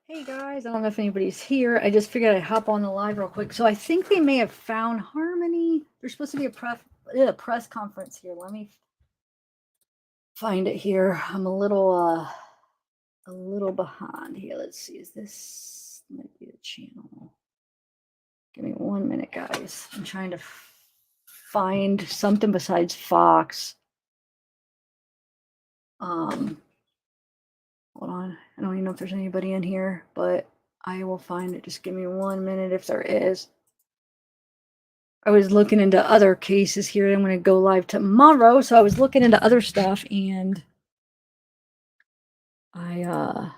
Hey guys, I don't know if anybody's here. I just figured I'd hop on the live real quick. So I think they may have found Harmony. There's supposed to be a press conference here. Let me find it here. I'm a little behind here. Let's see. Is this might be the channel? Give me 1 minute, guys. I'm trying to find something besides Fox. Hold on. I don't even know if there's anybody in here, but I will find it. Just give me 1 minute if there is. I was looking into other cases here. I'm going to go live tomorrow, so I was looking into other stuff, and I'm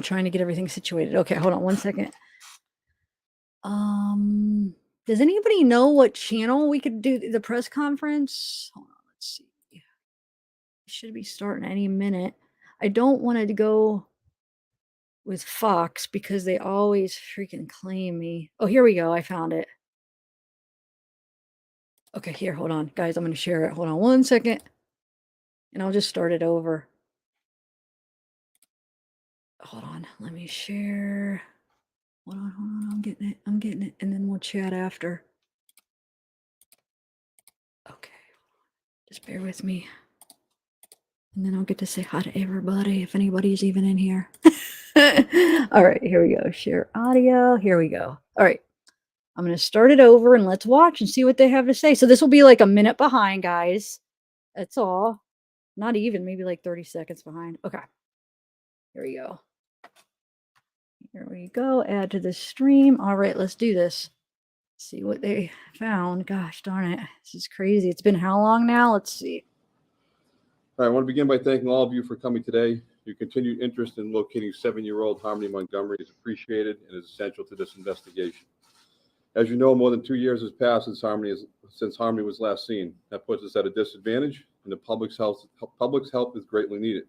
trying to get everything situated. Okay, hold on 1 second. Does anybody know what channel we could do the press conference? Hold on, let's see. It should be starting any minute. I don't want to go with Fox because they always freaking claim me. Oh, here we go. I found it. Okay, here, hold on. Guys, I'm going to share it. Hold on 1 second. And I'll just start it over. Hold on. Let me share. Hold on. I'm getting it. And then we'll chat after. Okay. Just bear with me. And then I'll get to say hi to everybody if anybody's even in here. All right, here we go. Share audio. Here we go. All right. I'm going to start it over and let's watch and see what they have to say. So this will be like a minute behind, guys. That's all. Not even, maybe like 30 seconds behind. Okay. Here we go. Here we go. Add to the stream. All right, let's do this. See what they found. Gosh darn it. This is crazy. It's been how long now? Let's see. All right, I want to begin by thanking all of you for coming today. Your continued interest in locating 7-year-old Harmony Montgomery is appreciated and is essential to this investigation. As you know, more than 2 years has passed since Harmony was last seen. That puts us at a disadvantage, and the public's help is greatly needed.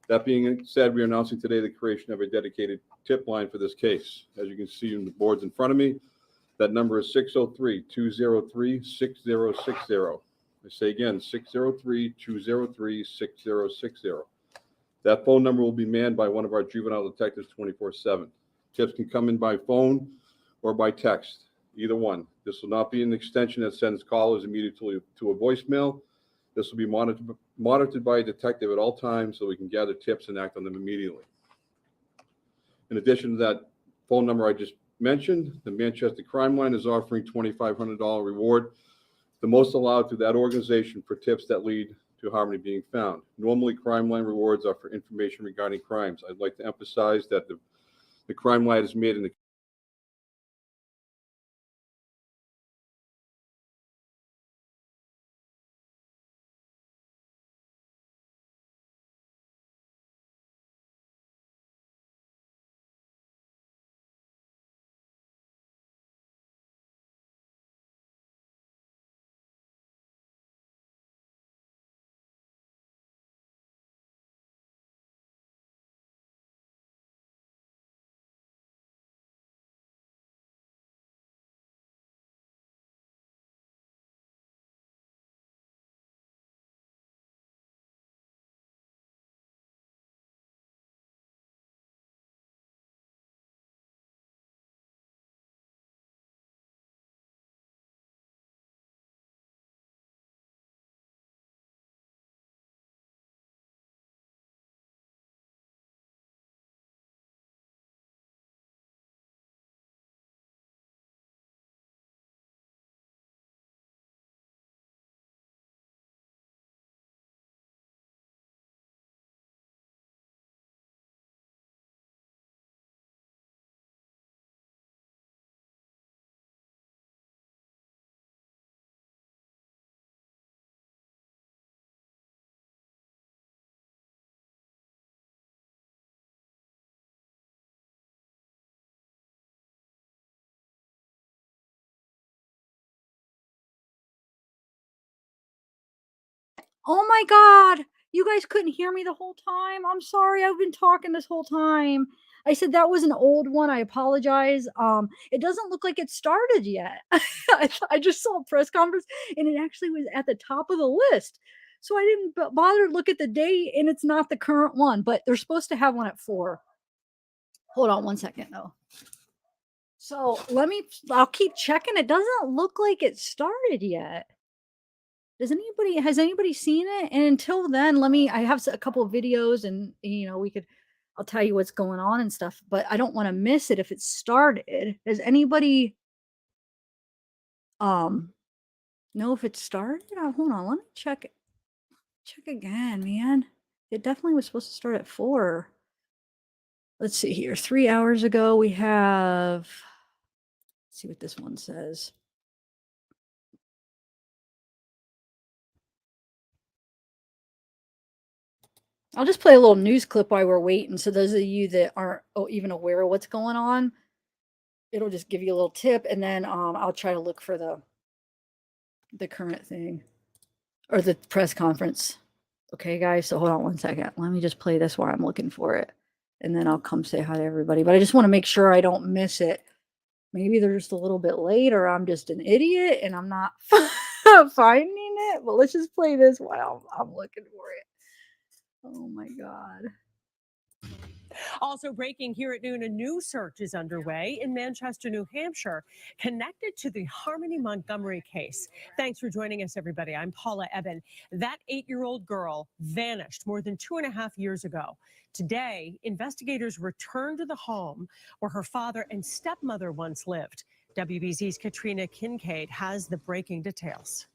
That being said, we are announcing today the creation of a dedicated tip line for this case. As you can see on the boards in front of me, that number is 603-203-6060. I say again, 603-203-6060. That phone number will be manned by one of our juvenile detectives 24/7. Tips can come in by phone or by text, either one. This will not be an extension that sends callers immediately to a voicemail. This will be monitored by a detective at all times so we can gather tips and act on them immediately. In addition to that phone number I just mentioned, the Manchester Crime Line is offering $2,500 reward, the most allowed through that organization for tips that lead to Harmony being found. Normally, Crime Line rewards are for information regarding crimes. I'd like to emphasize that the Crime Line is made in the Oh my God. You guys couldn't hear me the whole time. I'm sorry. I've been talking this whole time. I said that was an old one. I apologize. It doesn't look like it started yet. I just saw a press conference and it actually was at the top of the list. So I didn't bother to look at the date, and it's not the current one, but they're supposed to have one at 4. Hold on one second though. So I'll keep checking. It doesn't look like it started yet. Has anybody seen it? And until then, I have a couple of videos, and I'll tell you what's going on and stuff, but I don't want to miss it if it started. Does anybody know if it started? Hold on, let me check it. Check again, man. It definitely was supposed to start at 4. Let's see here. 3 hours ago, we have, let's see what this one says. I'll just play a little news clip while we're waiting. So those of you that aren't even aware of what's going on, it'll just give you a little tip, and then I'll try to look for the current thing or the press conference. Okay, guys. So hold on one second. Let me just play this while I'm looking for it, and then I'll come say hi to everybody. But I just want to make sure I don't miss it. Maybe they're just a little bit late, or I'm just an idiot and I'm not finding it. But let's just play this while I'm looking for it. Oh my God. Also breaking here at noon, a new search is underway in Manchester, New Hampshire, connected to the Harmony Montgomery case. Thanks for joining us, everybody. I'm Paula Eben. That 8-year-old girl vanished more than 2.5 years ago. Today, investigators returned to the home where her father and stepmother once lived. WBZ's Katrina Kincaid has the breaking details.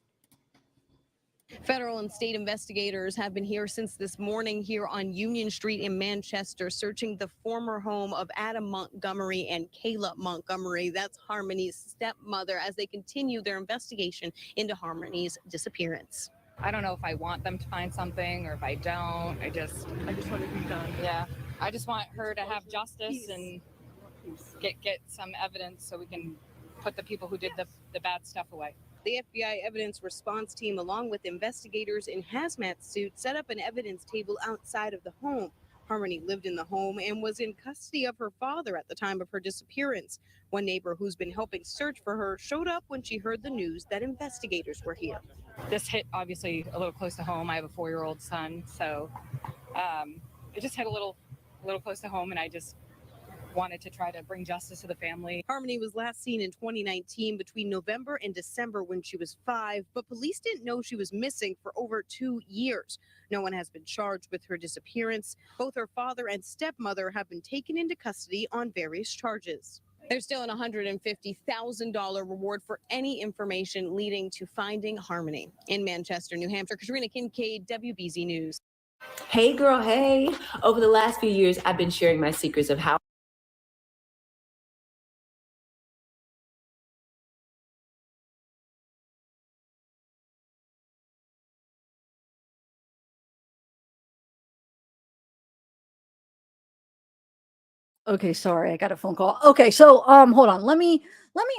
Federal and state investigators have been here since this morning here on Union Street in Manchester, searching the former home of Adam Montgomery and Kayla Montgomery. That's Harmony's stepmother, as they continue their investigation into Harmony's disappearance. I don't know if I want them to find something or if I don't. I just want it to be done. Yeah. I just want her to have justice and get some evidence so we can put the people who did the bad stuff away. The FBI evidence response team, along with investigators in hazmat suits, set up an evidence table outside of the home. Harmony lived in the home and was in custody of her father at the time of her disappearance. One neighbor who's been helping search for her showed up when she heard the news that investigators were here. This hit obviously a little close to home. I have a 4-year-old son, so it just hit a little close to home, and I just wanted to try to bring justice to the family. Harmony was last seen in 2019 between November and December when she was 5, but police didn't know she was missing for over 2 years. No one has been charged with her disappearance. Both her father and stepmother have been taken into custody on various charges. There's still an $150,000 reward for any information leading to finding Harmony. In Manchester, New Hampshire, Katrina Kincaid, WBZ News. Hey girl, hey. Over the last few years, I've been sharing my secrets of how Okay, sorry, I got a phone call. Okay, so hold on. Let me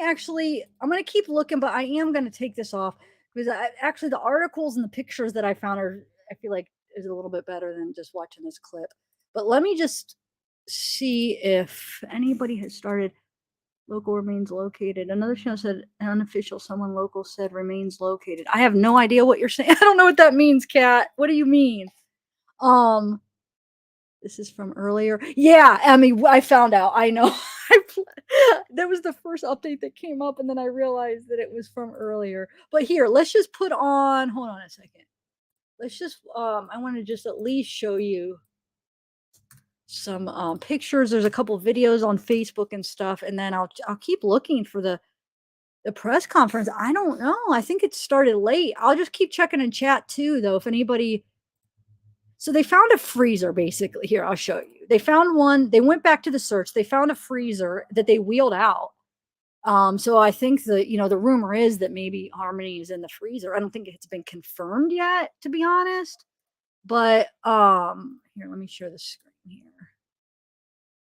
actually, I'm gonna keep looking, but I am gonna take this off because actually the articles and the pictures that I found I feel like is a little bit better than just watching this clip. But let me just see if anybody has started. Local remains located. Another channel said unofficial. Someone local said remains located. I have no idea what you're saying. I don't know what that means, Kat. What do you mean? This is from earlier. Yeah, I mean, I found out. I know. That was the first update that came up, and then I realized that it was from earlier. But here, let's just put on. Hold on a second. Let's just. I want to just at least show you some pictures. There's a couple videos on Facebook and stuff, and then I'll keep looking for the press conference. I don't know. I think it started late. I'll just keep checking in chat too, though, if anybody. So they found a freezer, basically. Here, I'll show you. They found one. They went back to the search. They found a freezer that they wheeled out. So I think the rumor is that maybe Harmony is in the freezer. I don't think it's been confirmed yet, to be honest. But here, let me share the screen here.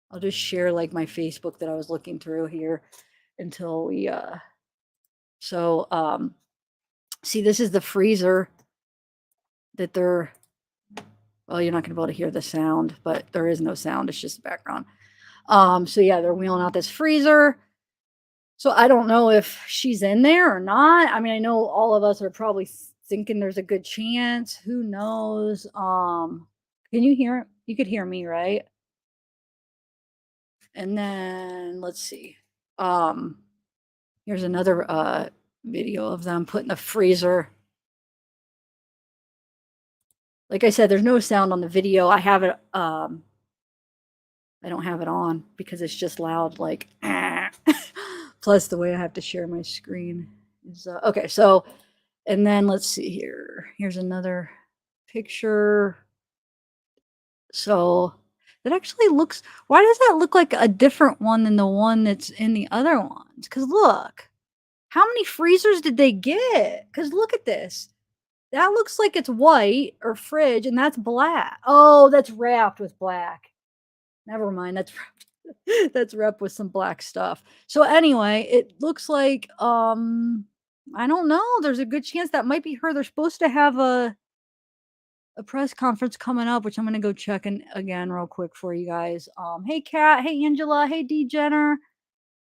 I'll just share like my Facebook that I was looking through here until we see, this is the freezer that they're. Well, you're not going to be able to hear the sound, but there is no sound. It's just the background. So yeah, they're wheeling out this freezer. So I don't know if she's in there or not. I mean, I know all of us are probably thinking there's a good chance. Who knows? Can you hear? You could hear me, right? And then let's see. Here's another video of them putting the freezer. Like I said, there's no sound on the video. I have it. I don't have it on because it's just loud. Like, plus the way I have to share my screen is okay. So, and then let's see here. Here's another picture. So that actually looks. Why does that look like a different one than the one that's in the other ones? Because look, how many freezers did they get? Because look at this. That looks like it's white or fridge, and that's black. Oh, that's wrapped with black. Never mind. That's wrapped with some black stuff. So anyway, it looks like I don't know. There's a good chance that might be her. They're supposed to have a press conference coming up, which I'm gonna go check in again real quick for you guys. Hey Kat, hey Angela, hey D Jenner,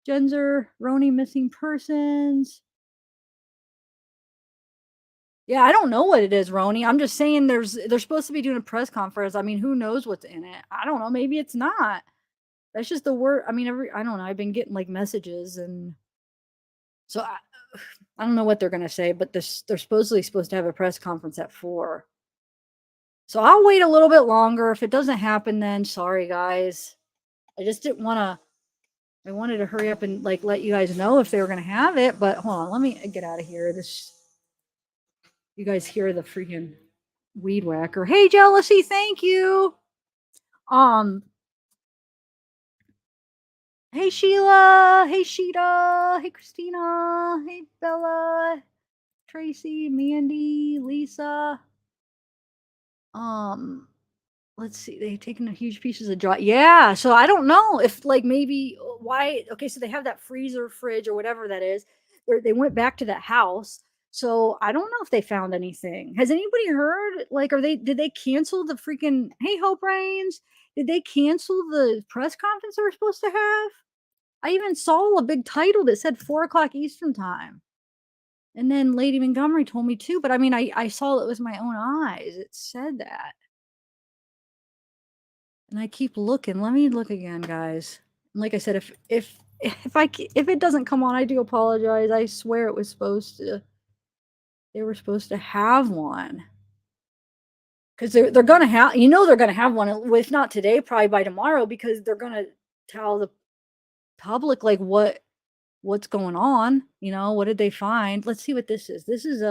Genzer, Roni missing persons. Yeah, I don't know what it is, Roni. I'm just saying they're supposed to be doing a press conference. I mean, who knows what's in it? I don't know. Maybe it's not. That's just the word. I mean, I don't know. I've been getting like messages, and so I don't know what they're gonna say, but they're supposedly supposed to have a press conference at 4. So I'll wait a little bit longer. If it doesn't happen, then sorry guys. I just didn't want to. I wanted to hurry up and like let you guys know if they were gonna have it. But hold on, let me get out of here. You guys hear the freaking weed whacker. Hey, Jealousy, thank you. Hey, Sheila. Hey, Sheeta. Hey, Christina. Hey, Bella. Tracy, Mandy, Lisa. Let's see. They've taken a huge pieces of dry. Yeah. So I don't know if like maybe why. Okay. So they have that freezer, fridge, or whatever that is. They went back to that house. So I don't know if they found anything. Has anybody heard? Like, did they cancel the freaking, hey, Hope Reigns? Did they cancel the press conference they were supposed to have? I even saw a big title that said 4:00 Eastern time. And then Lady Montgomery told me too, but I mean, I saw it with my own eyes. It said that. And I keep looking. Let me look again, guys. And like I said, if it doesn't come on, I do apologize. I swear it was supposed to. They were supposed to have one. Because they're going to have, they're going to have one. If not today, probably by tomorrow, because they're going to tell the public, like, what's going on. What did they find? Let's see what this is. This is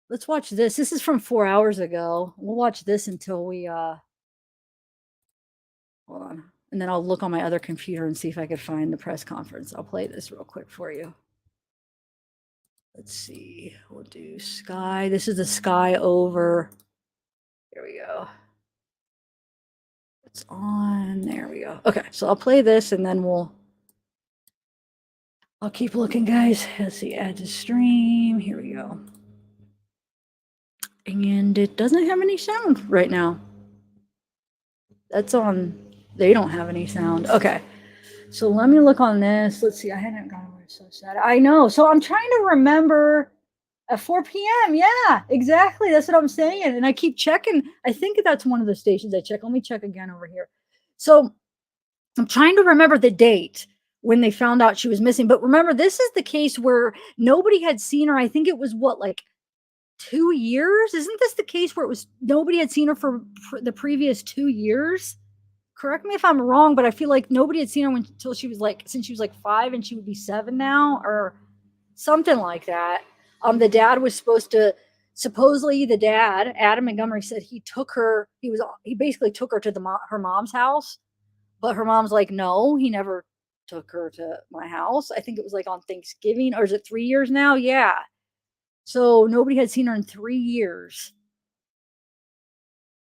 let's watch this. This is from 4 hours ago. We'll watch this until we, hold on. And then I'll look on my other computer and see if I could find the press conference. I'll play this real quick for you. Let's see. We'll do sky. This is the sky over. Here we go. It's on. There we go. Okay, so I'll play this and then I'll keep looking, guys. Let's see. Add to stream. Here we go. And it doesn't have any sound right now. That's on. They don't have any sound. Okay. So let me look on this. Let's see. I hadn't gone over. So sad. I know. So I'm trying to remember at 4 p.m. Yeah, exactly. That's what I'm saying. And I keep checking. I think that's one of the stations I check. Let me check again over here. So I'm trying to remember the date when they found out she was missing. But remember, this is the case where nobody had seen her. I think it was like 2 years. Isn't this the case where it was nobody had seen her for the previous 2 years? Correct me if I'm wrong, but I feel like nobody had seen her until she was like, since she was like 5 and she would be 7 now or something like that. The dad was supposedly the dad, Adam Montgomery, said he basically took her to her mom's house, but her mom's like, no, he never took her to my house. I think it was like on Thanksgiving, or is it 3 years now? Yeah. So nobody had seen her in 3 years.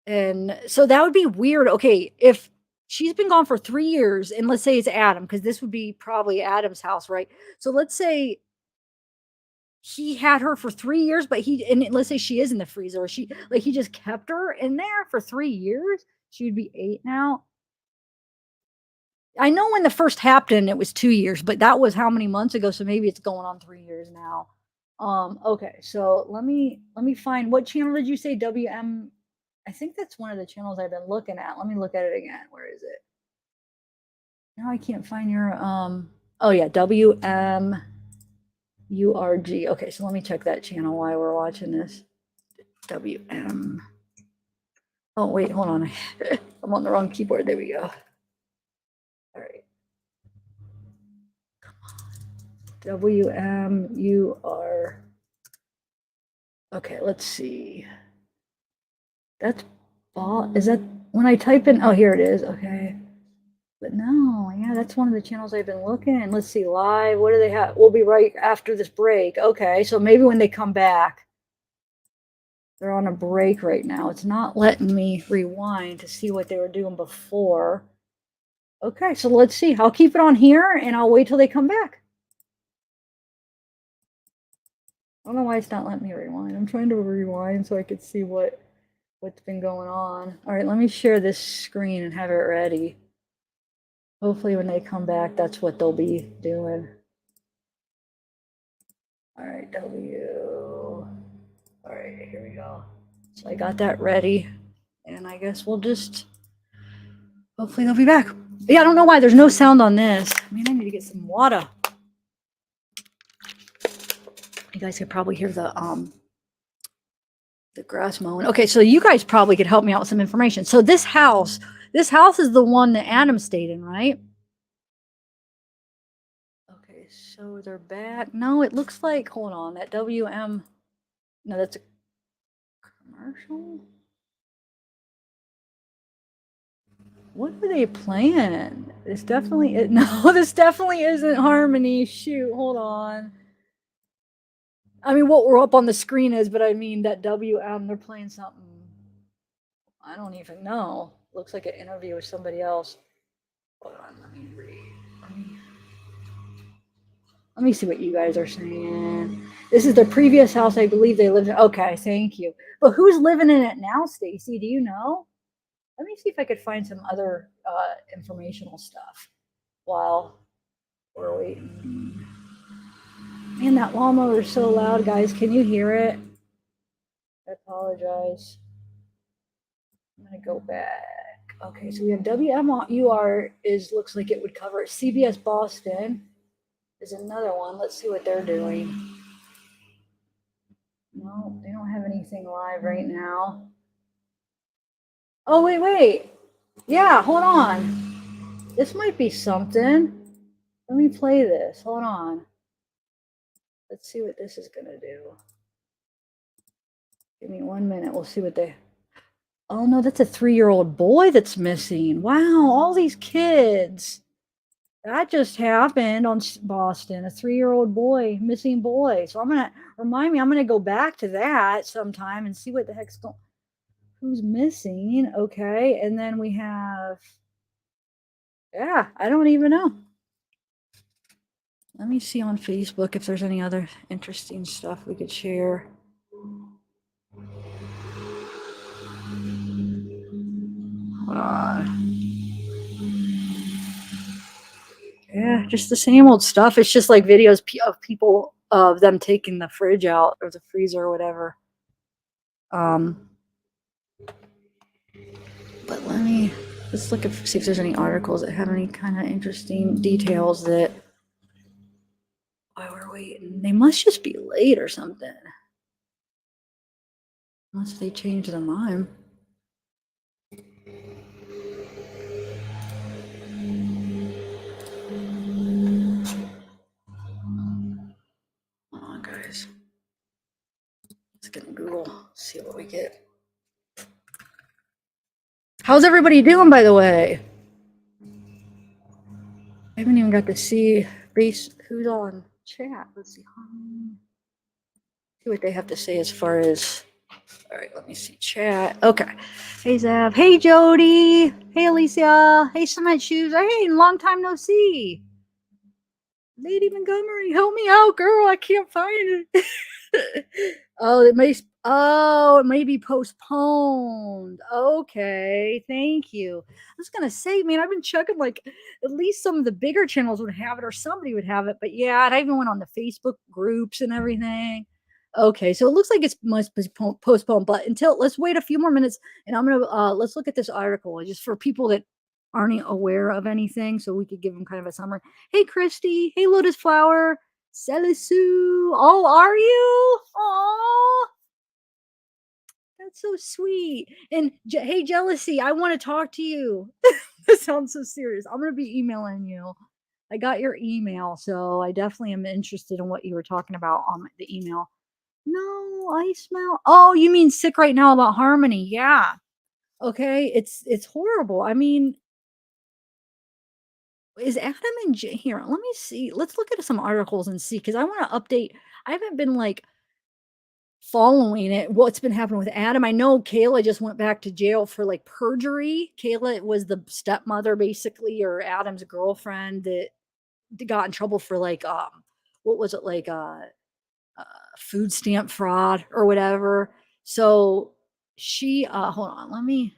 And so that would be weird. Okay, if she's been gone for 3 years, and let's say it's Adam, because this would be probably Adam's house, right? So let's say he had her for 3 years, but let's say she is in the freezer, or he just kept her in there for 3 years. She would be 8 now. I know when the first happened, it was 2 years, but that was how many months ago? So maybe it's going on 3 years now. Okay, so let me find, what channel did you say? WM? I think that's one of the channels I've been looking at. Let me look at it again. Where is it? Now I can't find your oh yeah, WMURG. Okay, so let me check that channel while we're watching this. WM. Oh wait, hold on. I'm on the wrong keyboard. There we go. All right. WMUR. Okay, let's see. That's is that when I type in? Oh, here it is. Okay. But no, yeah, that's one of the channels I've been looking at. Let's see, live. What do they have? We'll be right after this break. Okay, so maybe when they come back, they're on a break right now. It's not letting me rewind to see what they were doing before. Okay, so let's see. I'll keep it on here and I'll wait till they come back. I don't know why it's not letting me rewind. I'm trying to rewind so I could see what's been going on. All right, let me share this screen and have it ready. Hopefully when they come back, that's what they'll be doing. All right, all right, here we go. So I got that ready, and I guess we'll just, hopefully they'll be back. Yeah, I don't know why there's no sound on this. I mean, I need to get some water. You guys could probably hear the grass mowing. Okay, so you guys probably could help me out with some information. So this house is the one that Adam stayed in, right? Okay, so they're back. No, it looks like, hold on, that WM, no, that's a commercial. What are they playing? This definitely no, this definitely isn't Harmony. Shoot, hold on. I mean, what we're up on the screen is, but I mean that WM, they're playing something. I don't even know. Looks like an interview with somebody else. Hold on, let me read. Let me see what you guys are saying. This is the previous house I believe they lived in. Okay, thank you. But who's living in it now, Stacy? Do you know? Let me see if I could find some other informational stuff while we're waiting. Man, that lawnmower is so loud, guys. Can you hear it? I apologize. I'm gonna go back. Okay, so we have WMUR looks like it would cover CBS Boston is another one. Let's see what they're doing. No, they don't have anything live right now. Oh, wait. Yeah, hold on. This might be something. Let me play this. Hold on. Let's see what this is going to do. Give me 1 minute. We'll see what they... Oh, no, that's a 3-year-old boy that's missing. Wow, all these kids. That just happened on Boston. A 3-year-old boy, missing boy. So I'm going to... Remind me, I'm going to go back to that sometime and see what the heck's going... Who's missing? Okay, and then we have... Yeah, I don't even know. Let me see on Facebook if there's any other interesting stuff we could share. Hold on. Yeah, just the same old stuff. It's just like videos of people, of them taking the fridge out or the freezer or whatever. But let's look at, see if there's any articles that have any kind of interesting details that, while we're waiting, they must just be late or something. Unless they change their mind. Hold on, guys. Let's get in Google, see what we get. How's everybody doing, by the way? I haven't even got to see who's on chat. Let's see. See what they have to say as far as... All right, let me see chat. Okay. Hey, Zav. Hey, Jody. Hey, Alicia. Hey, Cement Shoes. Hey, long time no see. Lady Montgomery, help me out, girl. I can't find it. Oh, Oh, it may be postponed. Okay, thank you. I was gonna say, man, I've been checking like at least some of the bigger channels would have it or somebody would have it. But yeah, and I even went on the Facebook groups and everything. Okay, so it looks like it's must be postponed. But until let's wait a few more minutes, and I'm gonna let's look at this article just for people that aren't aware of anything, so we could give them kind of a summary. Hey, Christy. Hey, Lotus Flower. Selisu. Oh, are you? Oh. That's so sweet. And hey, Jealousy, I want to talk to you. That sounds so serious. I'm going to be emailing you. I got your email, so I definitely am interested in what you were talking about on the email. No, I smell. Oh, you mean sick right now about Harmony? Yeah. Okay, it's horrible. I mean, is Adam and here? Let me see. Let's look at some articles and see because I want to update. I haven't been like following it, what's been happening with Adam. I know Kayla just went back to jail for like perjury. Kayla was the stepmother basically, or Adam's girlfriend that got in trouble for like what was it, like food stamp fraud or whatever. So she hold on, let me,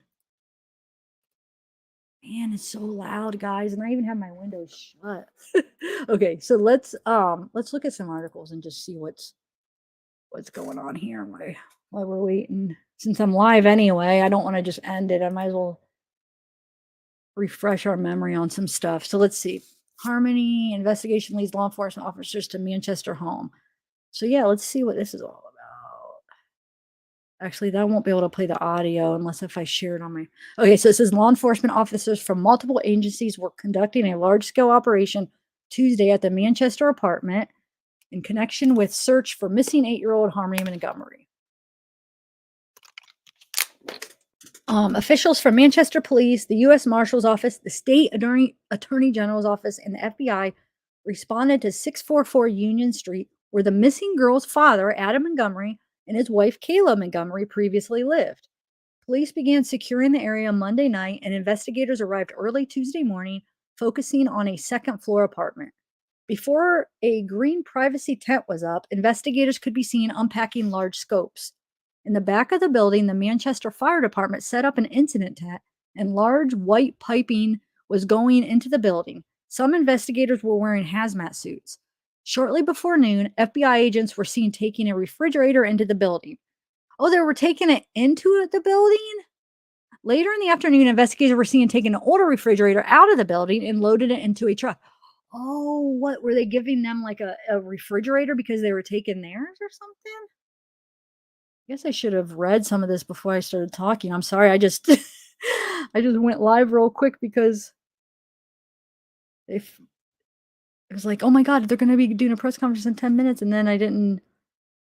man, it's so loud, guys, and I even have my windows shut. Okay, so let's look at some articles and just see what's going on here while we're waiting. Since I'm live anyway, I don't want to just end it. I might as well refresh our memory on some stuff. So let's see. Harmony investigation leads law enforcement officers to Manchester home. So yeah, let's see what this is all about. Actually, that won't be able to play the audio unless if I share it on my. Okay, so it says law enforcement officers from multiple agencies were conducting a large-scale operation Tuesday at the Manchester apartment in connection with search for missing 8-year-old Harmony Montgomery. Officials from Manchester Police, the U.S. Marshal's Office, the State Attorney General's Office, and the FBI responded to 644 Union Street, where the missing girl's father, Adam Montgomery, and his wife, Kayla Montgomery, previously lived. Police began securing the area Monday night, and investigators arrived early Tuesday morning, focusing on a second-floor apartment. Before a green privacy tent was up, investigators could be seen unpacking large scopes. In the back of the building, the Manchester Fire Department set up an incident tent, and large white piping was going into the building. Some investigators were wearing hazmat suits. Shortly before noon, FBI agents were seen taking a refrigerator into the building. Oh, they were taking it into the building? Later in the afternoon, investigators were seen taking an older refrigerator out of the building and loaded it into a truck. Oh, what were they giving them, like a refrigerator because they were taking theirs or something? I guess I should have read some of this before I started talking. I'm sorry. I just I just went live real quick because if it was like, oh my God, they're going to be doing a press conference in 10 minutes. And then I didn't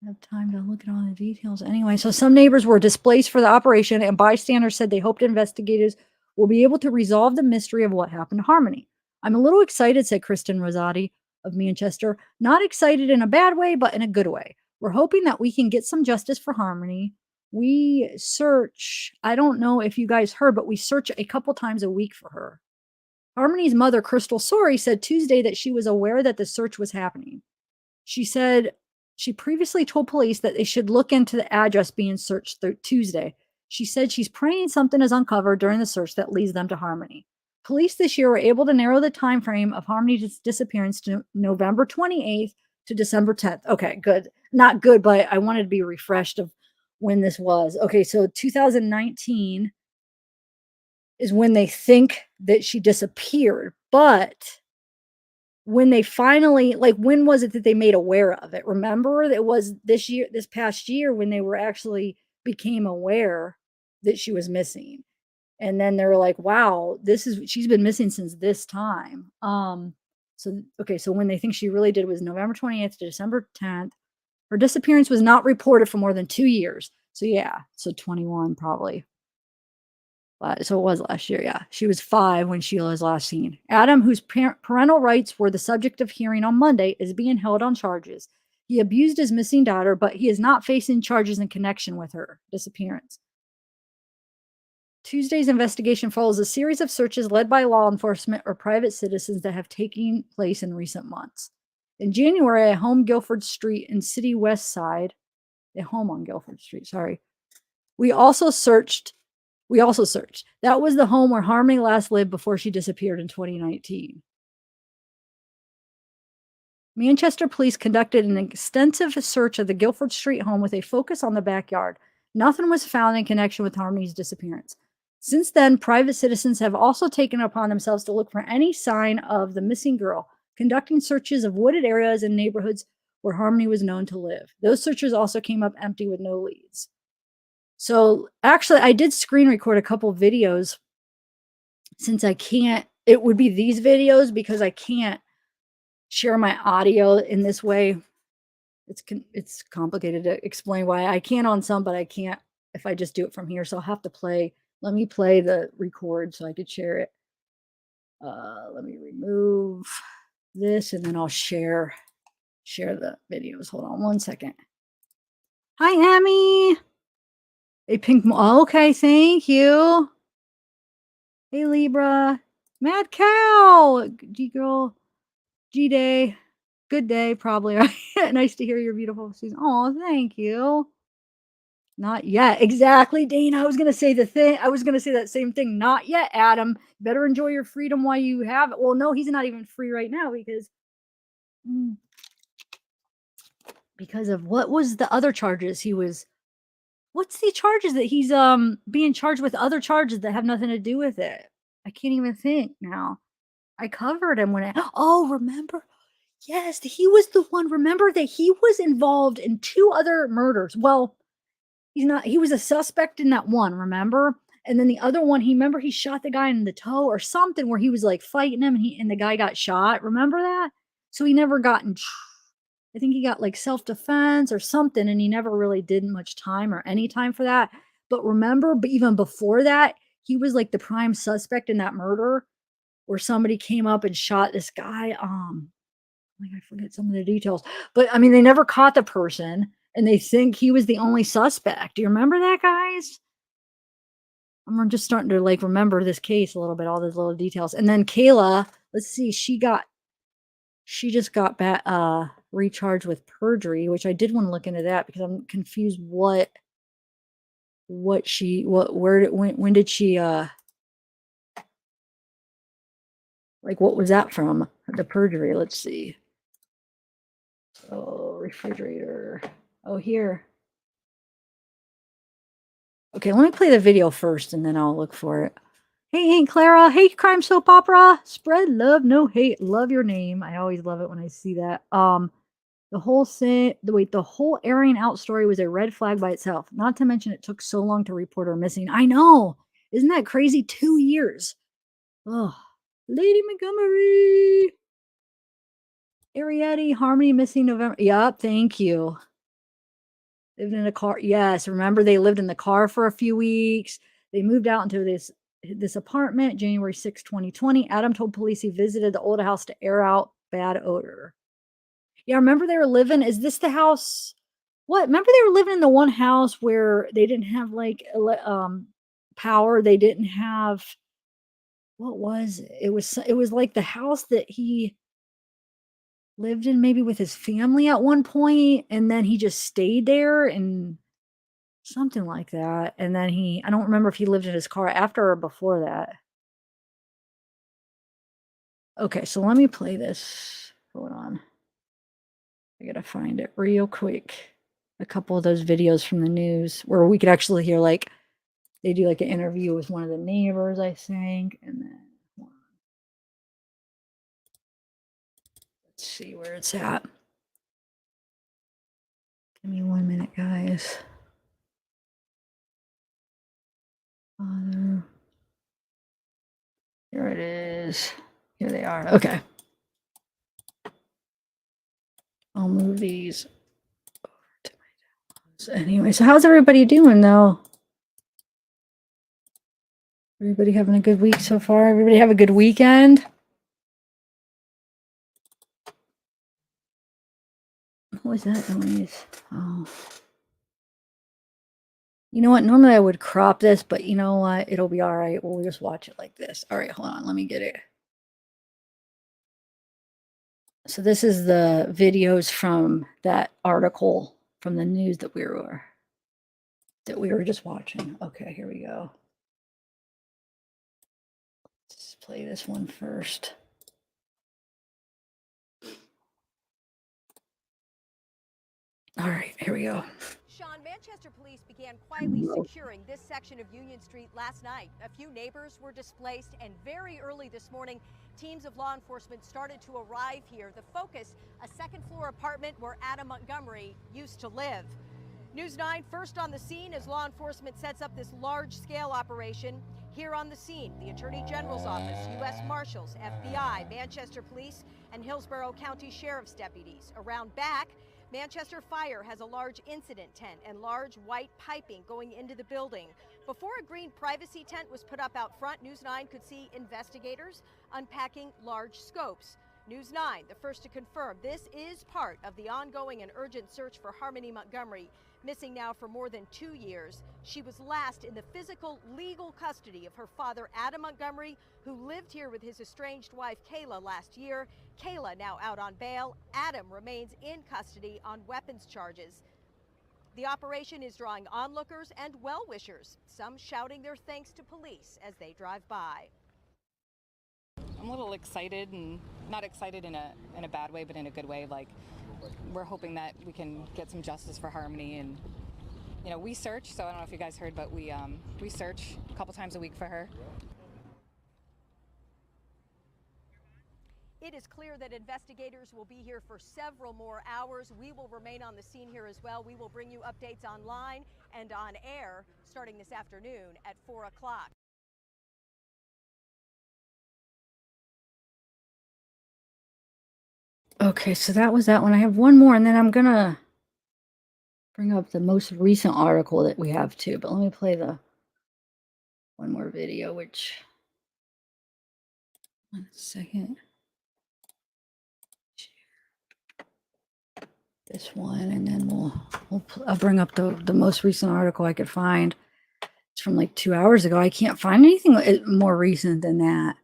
have time to look at all the details. Anyway, so some neighbors were displaced for the operation, and bystanders said they hoped investigators will be able to resolve the mystery of what happened to Harmony. I'm a little excited, said Kristen Rosati of Manchester. Not excited in a bad way, but in a good way. We're hoping that we can get some justice for Harmony. We search, I don't know if you guys heard, but we search a couple times a week for her. Harmony's mother, Crystal Sorey, said Tuesday that she was aware that the search was happening. She said she previously told police that they should look into the address being searched Tuesday. She said she's praying something is uncovered during the search that leads them to Harmony. Police this year were able to narrow the time frame of Harmony's disappearance to November 28th to December 10th. Okay, good. Not good, but I wanted to be refreshed of when this was. Okay, so 2019 is when they think that she disappeared, but when they finally, like, when was it that they made aware of it? Remember, it was this past year when they were actually became aware that she was missing. And then they were like, wow, she's been missing since this time. So when they think she really did was November 20th to December 10th. Her disappearance was not reported for more than 2 years. So yeah, so 21 probably. So it was last year, yeah. She was 5 when Sheila was last seen. Adam, whose parental rights were the subject of hearing on Monday, is being held on charges. He abused his missing daughter, but he is not facing charges in connection with her disappearance. Tuesday's investigation follows a series of searches led by law enforcement or private citizens that have taken place in recent months. In January, a home Guilford Street in City West Side the home on Guilford Street. Sorry. We also searched. That was the home where Harmony last lived before she disappeared in 2019. Manchester police conducted an extensive search of the Guilford Street home with a focus on the backyard. Nothing was found in connection with Harmony's disappearance. Since then, private citizens have also taken it upon themselves to look for any sign of the missing girl, conducting searches of wooded areas and neighborhoods where Harmony was known to live. Those searches also came up empty with no leads. So actually, I did screen record a couple videos since I can't, it would be these videos because I can't share my audio in this way. It's complicated to explain why I can on some, but I can't if I just do it from here. So I'll have to let me play the record so I could share it. Let me remove this and then I'll share the videos. Hold on one second. Hi, Emmy. A pink, okay, thank you. Hey, Libra. Mad Cow. G-Girl. G-Day. Good day, probably. Right? Nice to hear your beautiful season. Oh, thank you. Not yet. Exactly, Dana. I was going to say that same thing. Not yet, Adam. Better enjoy your freedom while you have it. Well, no, he's not even free right now because of what was the other charges what's the charges that he's being charged with, other charges that have nothing to do with it? I can't even think now. I covered him remember? Yes, he was the one. Remember that he was involved in 2 other murders. Well, he was a suspect in that one, remember? And then the other one, he shot the guy in the toe or something where he was like fighting him and the guy got shot. Remember that? So he never got I think he got like self-defense or something, and he never really did much time or any time for that. But remember, even before that, he was like the prime suspect in that murder where somebody came up and shot this guy. I forget some of the details, but I mean, they never caught the person and they think he was the only suspect. Do you remember that, guys? I'm just starting to like remember this case a little bit, all those little details. And then Kayla, let's see, she just got back, recharged with perjury, which I did want to look into that because I'm confused when did she, like, what was that from? The perjury, let's see. Oh, refrigerator. Oh, here. Okay, let me play the video first and then I'll look for it. Hey, Aunt Clara. Hey, Crime Soap Opera. Spread love, no hate. Love your name. I always love it when I see that. The whole airing out story was a red flag by itself. Not to mention it took so long to report her missing. I know. Isn't that crazy? 2 years. Oh, Lady Montgomery. Arietti, Harmony missing November. Yup, thank you. Lived in a car. Yes, remember they lived in the car for a few weeks. They moved out into this apartment January 6, 2020. Adam told police he visited the old house to air out bad odor. Yeah, remember they were living, is this the house? What? Remember they were living in the one house where they didn't have like power. They didn't have, what was it? It was like the house that he lived in maybe with his family at one point, and then he just stayed there and something like that. And then I don't remember if he lived in his car after or before that. Okay, so let me play this. Hold on. I gotta find it real quick. A couple of those videos from the news where we could actually hear, like, they do like an interview with one of the neighbors, I think. And then let's see where it's at. Give me 1 minute, guys. Here it is. Here they are. Okay. I'll move these over to my downloads. Anyway, so how's everybody doing though? Everybody having a good week so far? Everybody have a good weekend? What was that noise? Oh. You know what? Normally I would crop this, but you know what? It'll be all right. We'll just watch it like this. All right, hold on. Let me get it. So this is the videos from that article from the news that we were just watching. Okay, here we go. Let's play this one first. All right, here we go. Sean, Manchester police began quietly securing this section of Union Street last night. A few neighbors were displaced, and very early this morning, teams of law enforcement started to arrive here. The focus, a second-floor apartment where Adam Montgomery used to live. News 9 first on the scene as law enforcement sets up this large-scale operation. Here on the scene, the Attorney General's Office, U.S. Marshals, FBI, Manchester Police, and Hillsborough County Sheriff's deputies. Around back, Manchester Fire has a large incident tent and large white piping going into the building. Before a green privacy tent was put up out front, News 9 could see investigators unpacking large scopes. News 9, the first to confirm this is part of the ongoing and urgent search for Harmony Montgomery, missing now for more than 2 years. She was last in the physical, legal custody of her father, Adam Montgomery, who lived here with his estranged wife, Kayla, last year. Kayla now out on bail. Adam remains in custody on weapons charges. The operation is drawing onlookers and well-wishers, some shouting their thanks to police as they drive by. I'm a little excited, and not excited in a bad way, but in a good way. Like, we're hoping that we can get some justice for Harmony, and you know, we search. So I don't know if you guys heard, but we search a couple times a week for her. It is clear that investigators will be here for several more hours. We will remain on the scene here as well. We will bring you updates online and on air starting this afternoon at 4 o'clock. Okay, so that was that one. I have one more, and then I'm gonna bring up the most recent article that we have too. But let me play the one more video, which 1 second. This one, and then I'll bring up the most recent article I could find. It's from like 2 hours ago. I can't find anything more recent than that.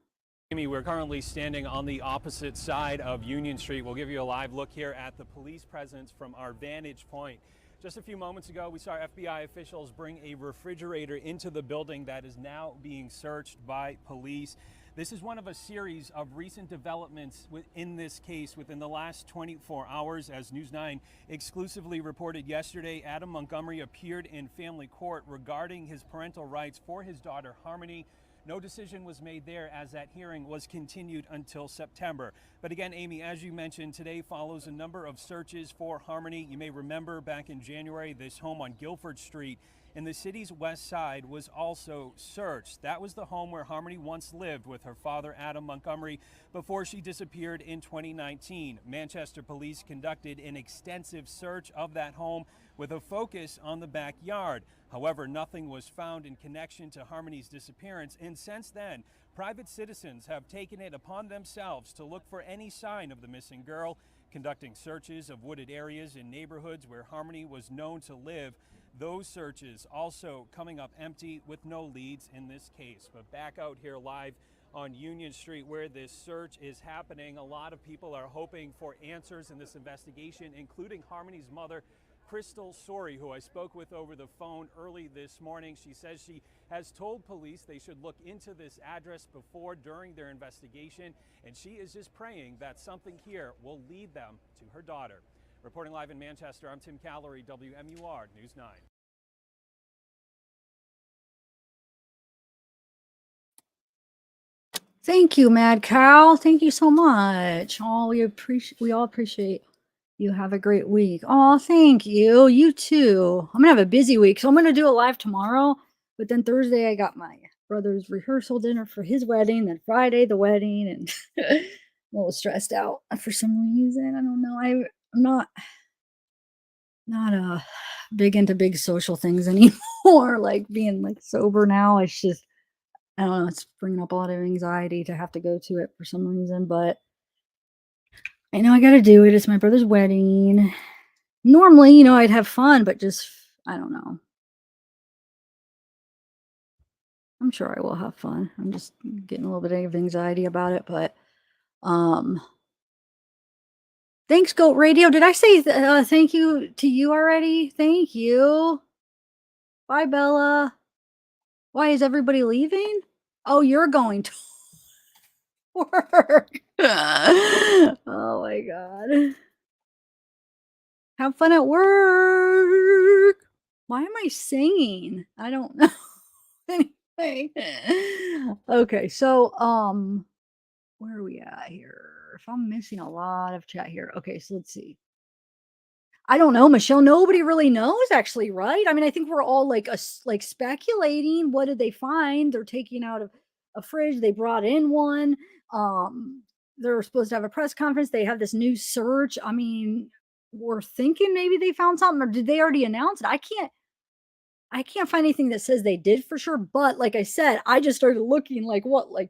Amy, we're currently standing on the opposite side of Union Street. We'll give you a live look here at the police presence from our vantage point. Just a few moments ago, we saw FBI officials bring a refrigerator into the building that is now being searched by police. This is one of a series of recent developments in this case within the last 24 hours. As News 9 exclusively reported yesterday, Adam Montgomery appeared in family court regarding his parental rights for his daughter Harmony. No decision was made there, as that hearing was continued until September. But again, Amy, as you mentioned, today follows a number of searches for Harmony. You may remember back in January, this home on Guilford Street in the city's west side was also searched. That was the home where Harmony once lived with her father, Adam Montgomery, before she disappeared in 2019. Manchester police conducted an extensive search of that home with a focus on the backyard. However, nothing was found in connection to Harmony's disappearance, and since then, private citizens have taken it upon themselves to look for any sign of the missing girl, conducting searches of wooded areas in neighborhoods where Harmony was known to live. Those searches also coming up empty with no leads in this case. But back out here live on Union Street where this search is happening, a lot of people are hoping for answers in this investigation, including Harmony's mother, Crystal Sorey, who I spoke with over the phone early this morning. She says she has told police they should look into this address during their investigation, and she is just praying that something here will lead them to her daughter. Reporting live in Manchester, I'm Tim Callery, WMUR News 9. Thank you, Mad Cow. Thank you so much. Oh, we all appreciate you. Have a great week. Oh, thank you. You too. I'm gonna have a busy week, so I'm gonna do a live tomorrow. But then Thursday, I got my brother's rehearsal dinner for his wedding. Then Friday, the wedding, and I'm a little stressed out for some reason. I don't know. I'm not big into big social things anymore. Like being like sober now. It's just, I don't know. It's bringing up a lot of anxiety to have to go to it for some reason. But I know I got to do it. It's my brother's wedding. Normally, I'd have fun, but just, I don't know. I'm sure I will have fun. I'm just getting a little bit of anxiety about it, but Thanks, Goat Radio. Did I say thank you to you already? Thank you. Bye, Bella. Why is everybody leaving? Oh, you're going to work. Oh my God. Have fun at work. Why am I singing? I don't know. Anyway. Okay, so where are we at here? If I'm missing a lot of chat here. Okay, so let's see. I don't know, Michelle. Nobody really knows, actually, right? I mean, I think we're all like like speculating. What did they find? They're taking out a fridge. They brought in one. They're supposed to have a press conference. They have this new search. I mean, we're thinking maybe they found something, or did they already announce it? I can't find anything that says they did for sure. But like I said, I just started looking like what, like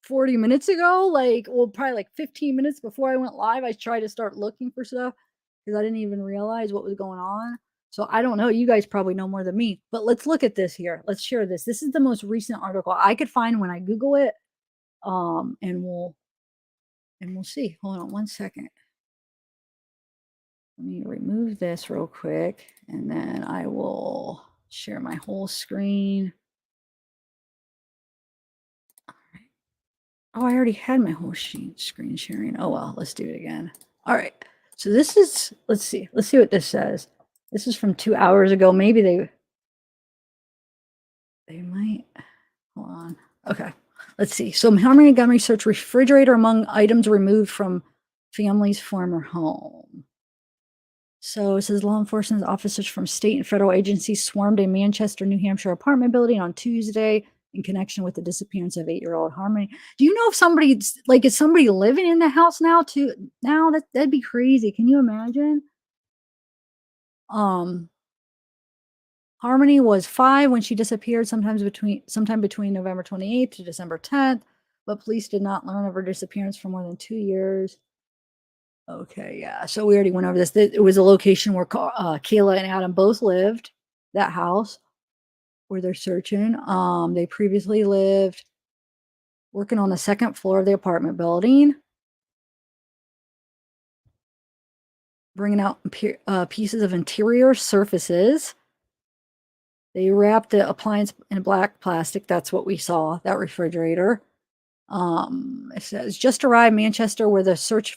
40 minutes ago, like, well, probably like 15 minutes before I went live. I tried to start looking for stuff because I didn't even realize what was going on. So I don't know. You guys probably know more than me, but let's look at this here. Let's share this. This is the most recent article I could find when I Google it. And we'll see. Hold on one second. Let me remove this real quick, and then I will share my whole screen. All right. Oh, I already had my whole screen sharing. Oh well, let's do it again. All right. So this is, let's see what this says. This is from 2 hours ago. Maybe they might, hold on. Okay, let's see. So Harmony Montgomery search refrigerator among items removed from family's former home. So it says law enforcement officers from state and federal agencies swarmed a Manchester, New Hampshire apartment building on Tuesday in connection with the disappearance of 8-year-old Harmony. Do you know if somebody's like, is somebody living in the house now too? Now that'd be crazy. Can you imagine? Harmony was 5 when she disappeared, sometime between November 28th to December 10th, but police did not learn of her disappearance for more than 2 years. Okay, yeah. So we already went over this. It was a location where Kayla and Adam both lived, that house where they're searching. They previously lived working on the second floor of the apartment building, bringing out pieces of interior surfaces. They wrapped the appliance in black plastic. That's what we saw, that refrigerator. It says, just arrived Manchester, where the search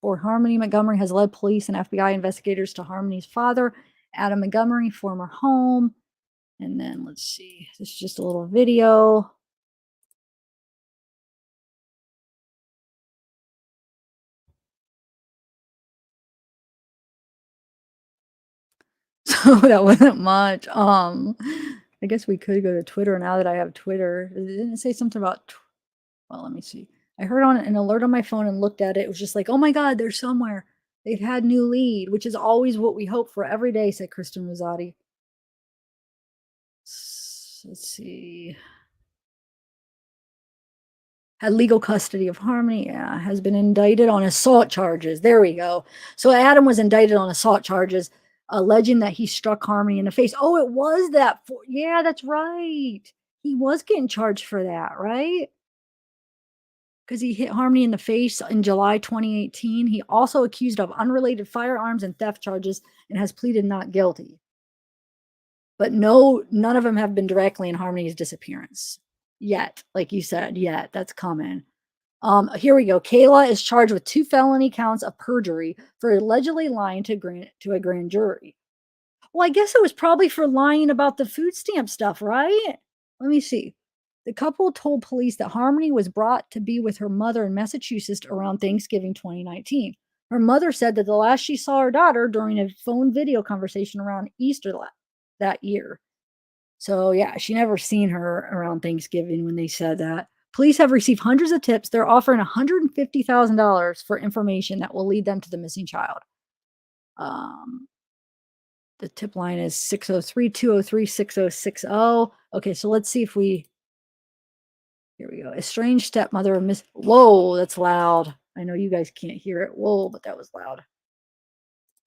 for Harmony Montgomery has led police and FBI investigators to Harmony's father, Adam Montgomery, former home. And then let's see, this is just a little video. So that wasn't much. I guess we could go to Twitter now that I have Twitter. Didn't it say something about, well, let me see. I heard on an alert on my phone and looked at it. It was just like, oh my God, they're somewhere. They've had new lead, which is always what we hope for every day, said Kristen Rosati. Let's see. Had legal custody of Harmony. Yeah, has been indicted on assault charges. There we go. So Adam was indicted on assault charges, alleging that he struck Harmony in the face. Oh, it was that. Yeah, that's right. He was getting charged for that, right? Because he hit Harmony in the face in July 2018. He also accused of unrelated firearms and theft charges and has pleaded not guilty. But none of them have been directly in Harmony's disappearance yet. Like you said, yet. That's coming. Here we go. Kayla is charged with 2 felony counts of perjury for allegedly lying to a grand jury. Well, I guess it was probably for lying about the food stamp stuff, right? Let me see. The couple told police that Harmony was brought to be with her mother in Massachusetts around Thanksgiving 2019. Her mother said that the last she saw her daughter during a phone video conversation around Easter that year. So yeah, she never seen her around Thanksgiving when they said that. Police have received hundreds of tips. They're offering $150,000 for information that will lead them to the missing child. The tip line is 603-203-6060. Okay, so let's see if we, here we go. Estranged stepmother of Miss, whoa, that's loud. I know you guys can't hear it. Whoa, but that was loud.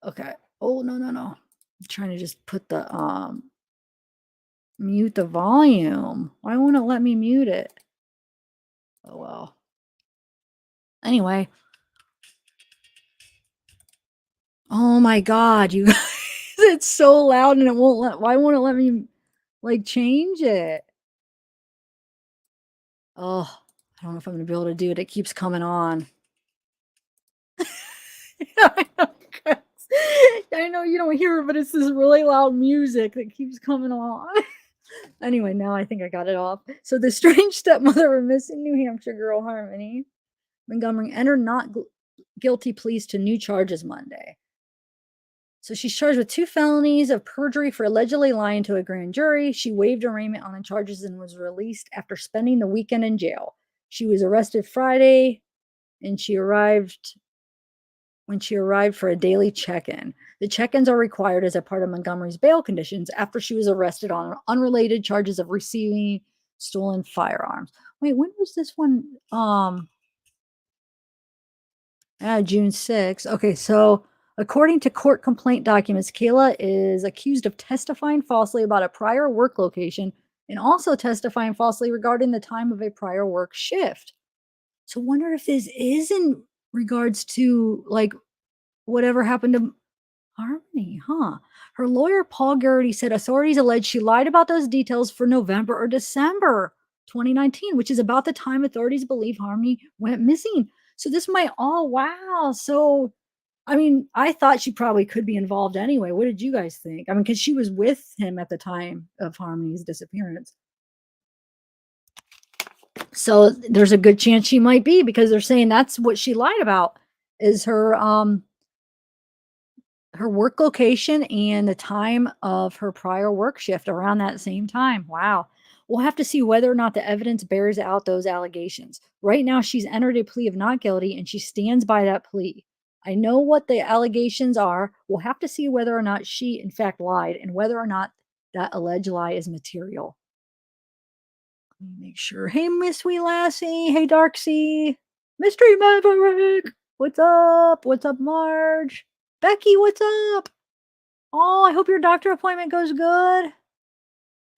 Okay. Oh, no. I'm trying to just put the, mute the volume. Why won't it let me mute it? Oh, well. Anyway. Oh my God, you guys, it's so loud and why won't it let me like change it? Oh, I don't know if I'm gonna be able to do it. It keeps coming on. I know, guys. I know you don't hear it, but it's this really loud music that keeps coming on. Anyway, now I think I got it off. So the strange stepmother of missing New Hampshire girl Harmony Montgomery entered not guilty pleas to new charges Monday. So she's charged with 2 felonies of perjury for allegedly lying to a grand jury. She waived arraignment on the charges and was released after spending the weekend in jail. She was arrested Friday and when she arrived for a daily check-in. The check-ins are required as a part of Montgomery's bail conditions after she was arrested on unrelated charges of receiving stolen firearms. Wait, when was this one? June 6th. Okay, so according to court complaint documents, Kayla is accused of testifying falsely about a prior work location and also testifying falsely regarding the time of a prior work shift. So wonder if this is in regards to like whatever happened to Harmony, huh? Her lawyer, Paul Garrity, said authorities allege she lied about those details for November or December 2019, which is about the time authorities believe Harmony went missing. So this might, oh, wow. So, I mean, I thought she probably could be involved anyway. What did you guys think? I mean, because she was with him at the time of Harmony's disappearance. So there's a good chance she might be because they're saying that's what she lied about is her work location and the time of her prior work shift around that same time. Wow. We'll have to see whether or not the evidence bears out those allegations. Right now, she's entered a plea of not guilty and she stands by that plea. I know what the allegations are. We'll have to see whether or not she, in fact, lied and whether or not that alleged lie is material. Let me make sure. Hey, Miss Wee Lassie. Hey, Darksea. Mystery Maverick. What's up? What's up, Marge? Becky, what's up? Oh, I hope your doctor appointment goes good.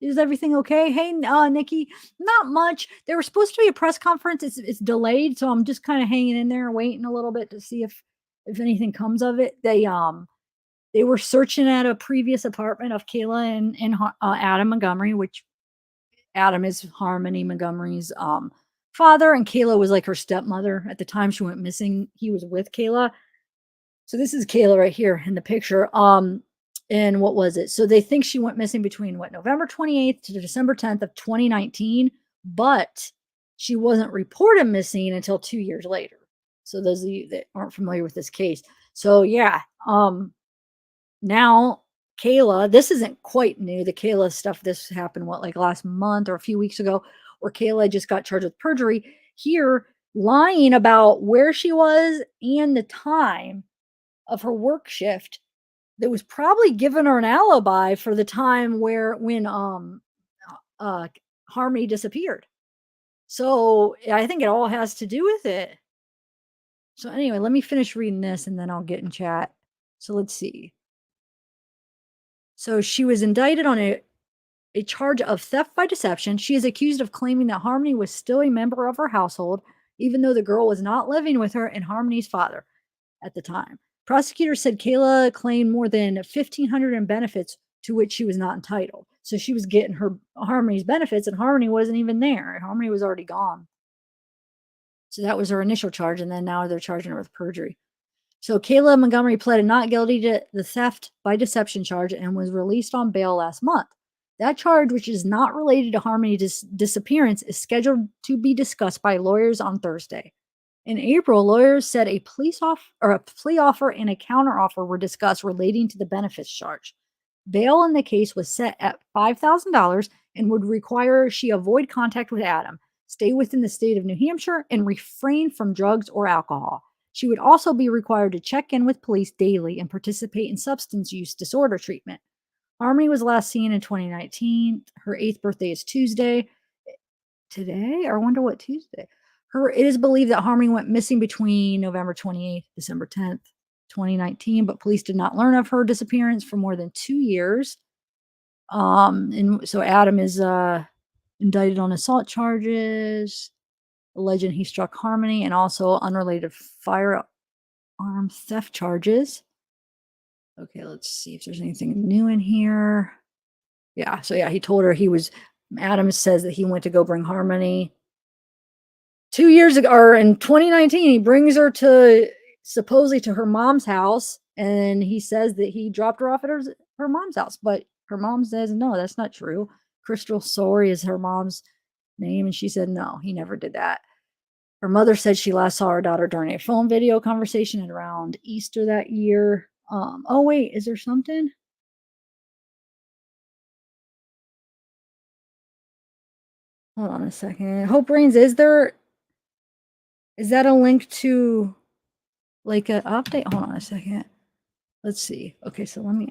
Is everything okay? Hey, Nikki, not much. There was supposed to be a press conference. It's delayed, so I'm just kind of hanging in there, waiting a little bit to see if anything comes of it. They were searching at a previous apartment of Kayla and Adam Montgomery, which Adam is Harmony Montgomery's father, and Kayla was like her stepmother at the time she went missing. He was with Kayla. So this is Kayla right here in the picture. And what was it? So they think she went missing between November 28th to December 10th of 2019, but she wasn't reported missing until 2 years later. So those of you that aren't familiar with this case. So yeah, now Kayla, this isn't quite new. The Kayla stuff, this happened like last month or a few weeks ago, where Kayla just got charged with perjury. Here, lying about where she was and the time of her work shift that was probably given her an alibi for the time when Harmony disappeared. So I think it all has to do with it. So anyway, let me finish reading this and then I'll get in chat. So let's see. So she was indicted on a charge of theft by deception. She is accused of claiming that Harmony was still a member of her household, even though the girl was not living with her and Harmony's father at the time. Prosecutors said Kayla claimed more than $1,500 in benefits to which she was not entitled. So she was getting her Harmony's benefits and Harmony wasn't even there. Harmony was already gone. So that was her initial charge. And then now they're charging her with perjury. So Kayla Montgomery pleaded not guilty to the theft by deception charge and was released on bail last month. That charge, which is not related to Harmony's disappearance, is scheduled to be discussed by lawyers on Thursday. In April, lawyers said a plea offer and a counteroffer were discussed relating to the benefits charge. Bail in the case was set at $5,000 and would require she avoid contact with Adam, stay within the state of New Hampshire, and refrain from drugs or alcohol. She would also be required to check in with police daily and participate in substance use disorder treatment. Harmony was last seen in 2019. Her 8th birthday is Tuesday. Today? I wonder what Tuesday. It is believed that Harmony went missing between November 28th, December 10th, 2019, but police did not learn of her disappearance for more than 2 years. And so Adam is indicted on assault charges, alleging he struck Harmony, and also unrelated firearm theft charges. Okay, let's see if there's anything new in here. Yeah, so yeah, he told her Adams says that he went to go bring Harmony 2 years ago, or in 2019, he brings her supposedly to her mom's house, and he says that he dropped her off at her mom's house, but her mom says, no, that's not true. Crystal Sorey is her mom's name, and she said, no, he never did that. Her mother said she last saw her daughter during a phone video conversation at around Easter that year. Oh, wait, is there something? Hold on a second. Hope Reigns, is that a link to like an update? Hold on a second. Let's see. Okay, so let me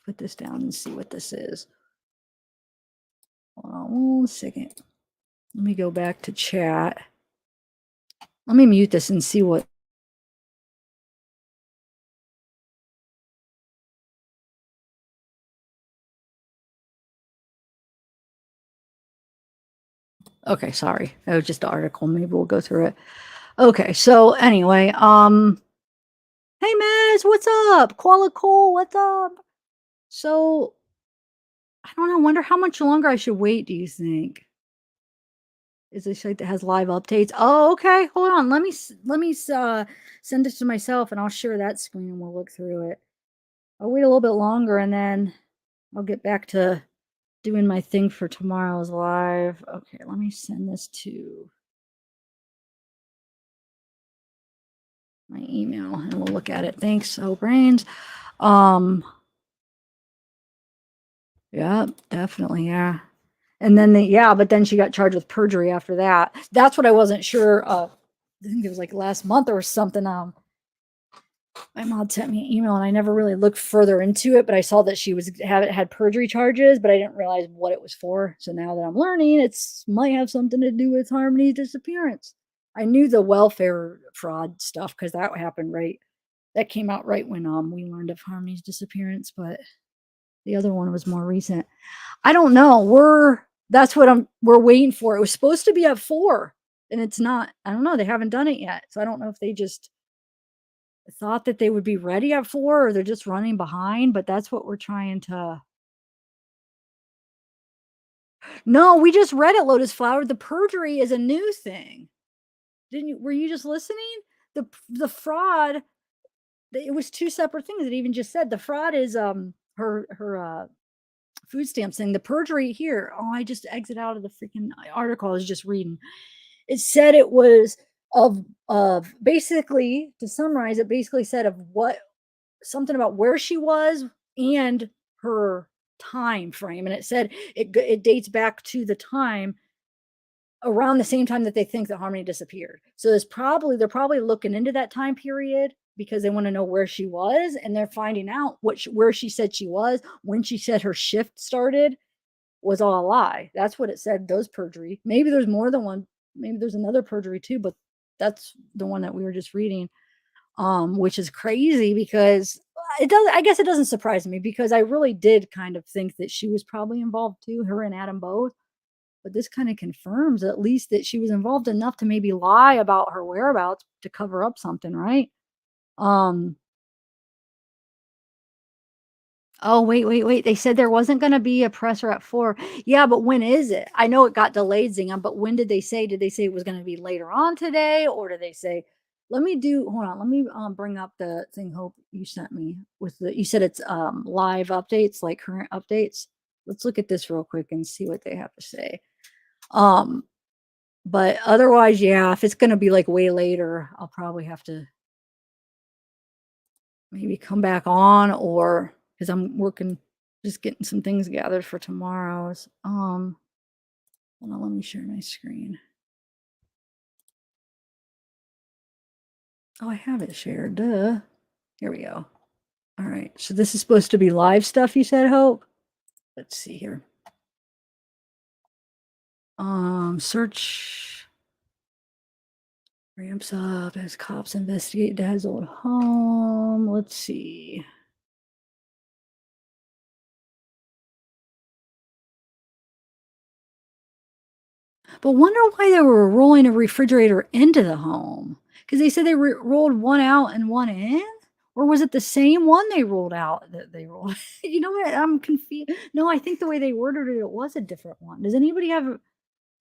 put this down and see what this is. Hold on 1 second. Let me go back to chat. Let me mute this and see what. Okay, sorry. That was just an article. Maybe we'll go through it. Okay, so anyway, hey Maz, what's up? Koala Cole, what's up? So I don't know, wonder how much longer I should wait, do you think? Is this site that has live updates? Oh, okay. Hold on. Let me send this to myself and I'll share that screen and we'll look through it. I'll wait a little bit longer and then I'll get back to doing my thing for tomorrow's live. Okay, let me send this to my email and we'll look at it. Thanks, Brains. Yeah, definitely, yeah. And then but then she got charged with perjury after that. That's what I wasn't sure. I think it was like last month or something. My mom sent me an email and I never really looked further into it, but I saw that she had perjury charges, but I didn't realize what it was for. So now that I'm learning, might have something to do with Harmony's disappearance. I knew the welfare fraud stuff because that happened that came out right when we learned of Harmony's disappearance, but the other one was more recent. I don't know. That's what we're waiting for. It was supposed to be at 4 and it's not. I don't know. They haven't done it yet. So I don't know if they just thought that they would be ready at 4 or they're just running behind, but that's what we're trying to. No, we just read it, Lotus Flower. The perjury is a new thing. Were you just listening? The fraud, it was 2 separate things. It even just said the fraud is her food stamps thing. The perjury here. Oh, I just exit out of the freaking article I was just reading. It said it was of basically, to summarize, it basically said of something about where she was and her time frame, and it said it dates back to the time around the same time that they think that Harmony disappeared. So they're probably looking into that time period because they want to know where she was, and they're finding out where she said she was when she said her shift started was all a lie. That's what it said. Those perjury. Maybe there's more than one. Maybe there's another perjury too, but that's the one that we were just reading, which is crazy because I guess it doesn't surprise me because I really did kind of think that she was probably involved too, her and Adam both. But this kind of confirms at least that she was involved enough to maybe lie about her whereabouts to cover up something, right? Oh, wait. They said there wasn't going to be a presser at 4. Yeah, but when is it? I know it got delayed, Zingham, but when did they say? Did they say it was going to be later on today? Or did they say, hold on, let me bring up the thing, Hope, you sent me you said it's live updates, like current updates. Let's look at this real quick and see what they have to say. But otherwise, yeah, if it's going to be like way later, I'll probably have to maybe come back on, or because I'm working, just getting some things gathered for tomorrow's. Hold on, let me share my screen. Oh, I have it shared. Duh. Here we go. All right. So this is supposed to be live stuff, you said, Hope? Let's see here. Search ramps up as cops investigate dad's old home. Let's see. But wonder why they were rolling a refrigerator into the home. Because they said they rolled one out and one in? Or was it the same one they rolled out that they rolled? You know what? I'm confused. No, I think the way they ordered it, it was a different one. Does anybody have